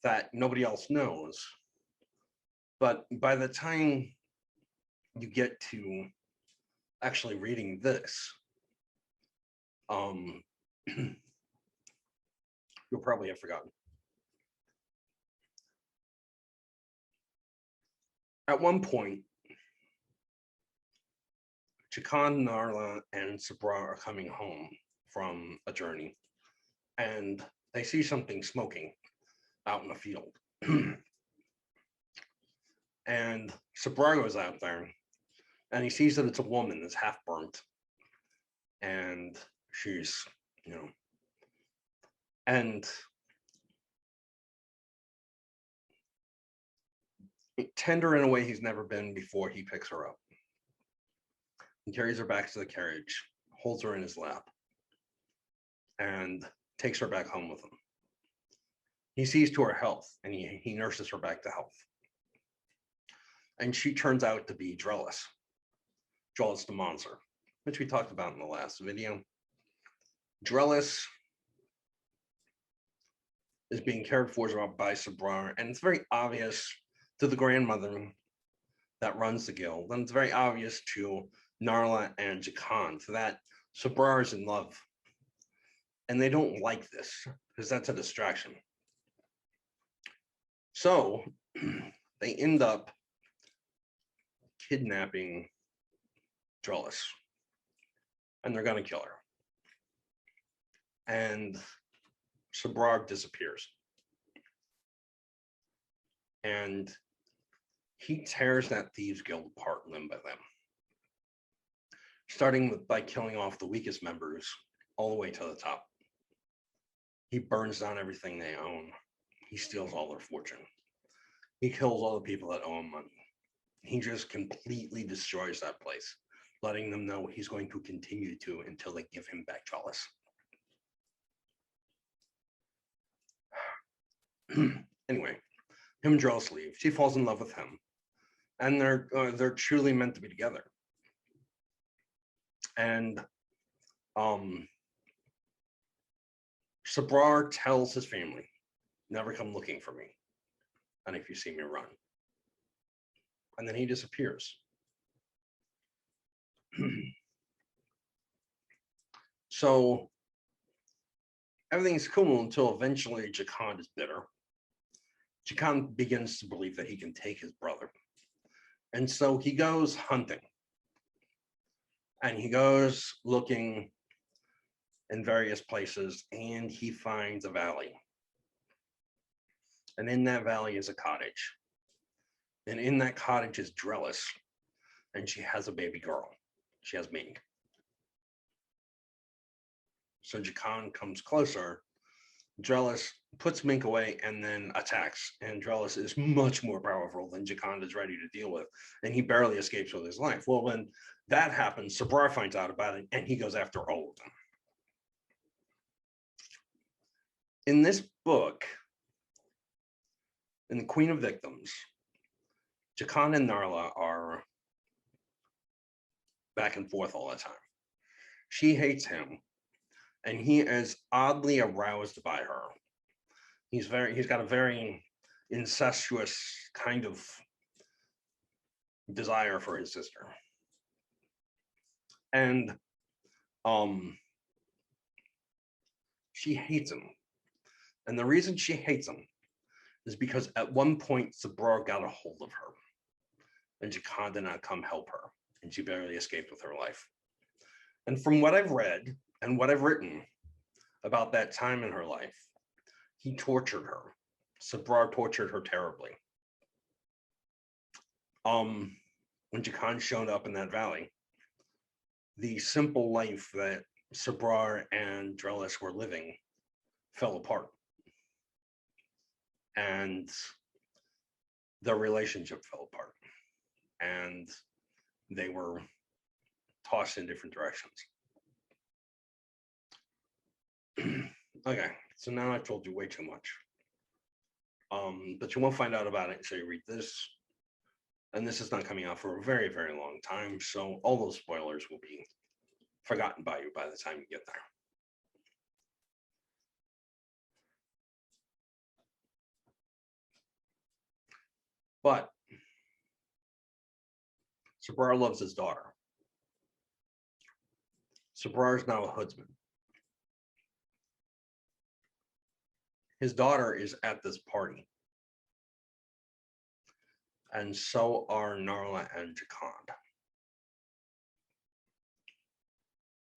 that nobody else knows. But by the time you get to actually reading this, you'll probably have forgotten. At one point, Chakan, Narla, and Sabrar are coming home from a journey, and they see something smoking out in the field. And Sabrar goes out there, and he sees that it's a woman that's half burnt, and she's, and tender in a way he's never been before. He picks her up. He carries her back to the carriage, holds her in his lap, and takes her back home with him. He sees to her health, and he nurses her back to health. And she turns out to be Drellis the monster, which we talked about in the last video. Drellis is being cared for by Sabrar, and it's very obvious to the grandmother that runs the guild, and it's very obvious to Narla and Jakan that Sabrar is in love, and they don't like this because that's a distraction. So they end up kidnapping Drellis, and they're going to kill her. And Sabrar disappears, and he tears that thieves guild apart limb by limb, starting by killing off the weakest members all the way to the top. He burns down everything they own. He steals all their fortune. He kills all the people that owe him money. He just completely destroys that place, letting them know he's going to continue to until they give him back Drellis. Anyway, him and Drellis leave. She falls in love with him, and they're truly meant to be together. And Sabrar tells his family, "Never come looking for me, and if you see me, run." And then he disappears. So everything's cool until eventually Jakan is bitter. Jakan begins to believe that he can take his brother. And so he goes hunting. And he goes looking in various places, and he finds a valley. And in that valley is a cottage. And in that cottage is Drellis, and she has a baby girl. She has Mink. So Jakan comes closer. Drellis puts Mink away and then attacks. And Drellis is much more powerful than Jakan is ready to deal with. And he barely escapes with his life. Well, when that happens, Sabrar finds out about it, and he goes after all of them. In this book, in The Queen of Victims, Jakan and Narla are back and forth all the time. She hates him, and he is oddly aroused by her. He's got a very incestuous kind of desire for his sister. And she hates him. And the reason she hates him is because at one point Sabrar got a hold of her, and Jakan did not come help her, and she barely escaped with her life. And from what I've read and what I've written about that time in her life, he tortured her. Sabrar tortured her terribly. When Jakan showed up in that valley, the simple life that Sabrar and Drellis were living fell apart. And their relationship fell apart. And they were tossed in different directions. Okay, so now I've told you way too much. But you won't find out about it until you read this. And this is not coming out for a very, very long time. So all those spoilers will be forgotten by you by the time you get there. But Sabrar loves his daughter. Sabrar is now a Hoodsman. His daughter is at this party. And so are Narla and Jakand.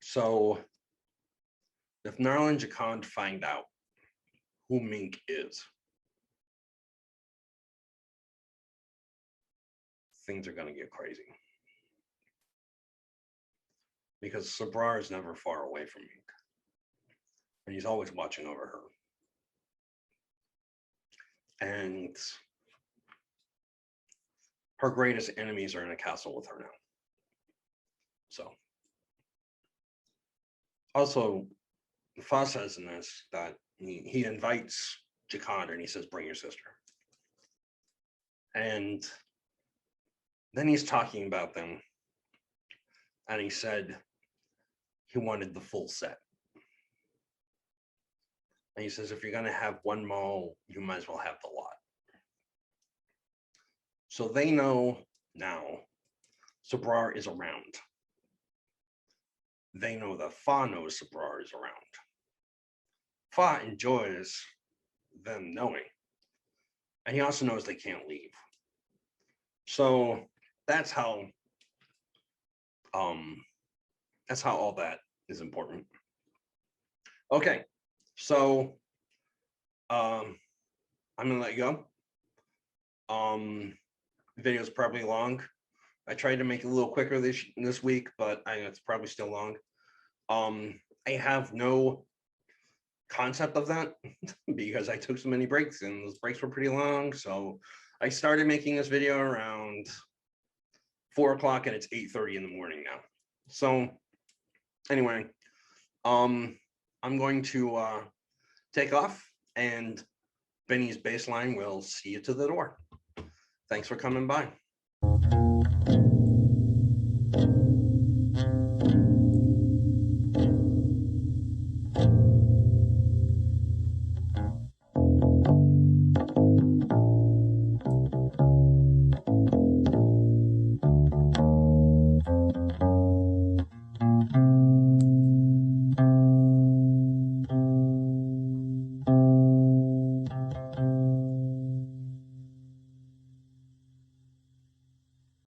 So if Narla and Jakand find out who Mink is, things are going to get crazy. Because Sabrar is never far away from Mink. And he's always watching over her. And her greatest enemies are in a castle with her now. So. Also, Fa says in this that he invites Jakand and he says, bring your sister. And then he's talking about them. And he said he wanted the full set. And he says, if you're going to have one mall, you might as well have the lot. So they know now Sabrar is around. They know that Fa knows Sabrar is around. Fa enjoys them knowing. And he also knows they can't leave. So that's how all that is important. Okay, so I'm gonna let you go. Video's probably long. I tried to make it a little quicker this week, but it's probably still long. I have no concept of that because I took so many breaks and those breaks were pretty long. So I started making this video around 4 o'clock and it's 8:30 in the morning now. So anyway, I'm going to take off and Benny's Baseline will see you to the door. Thanks for coming by.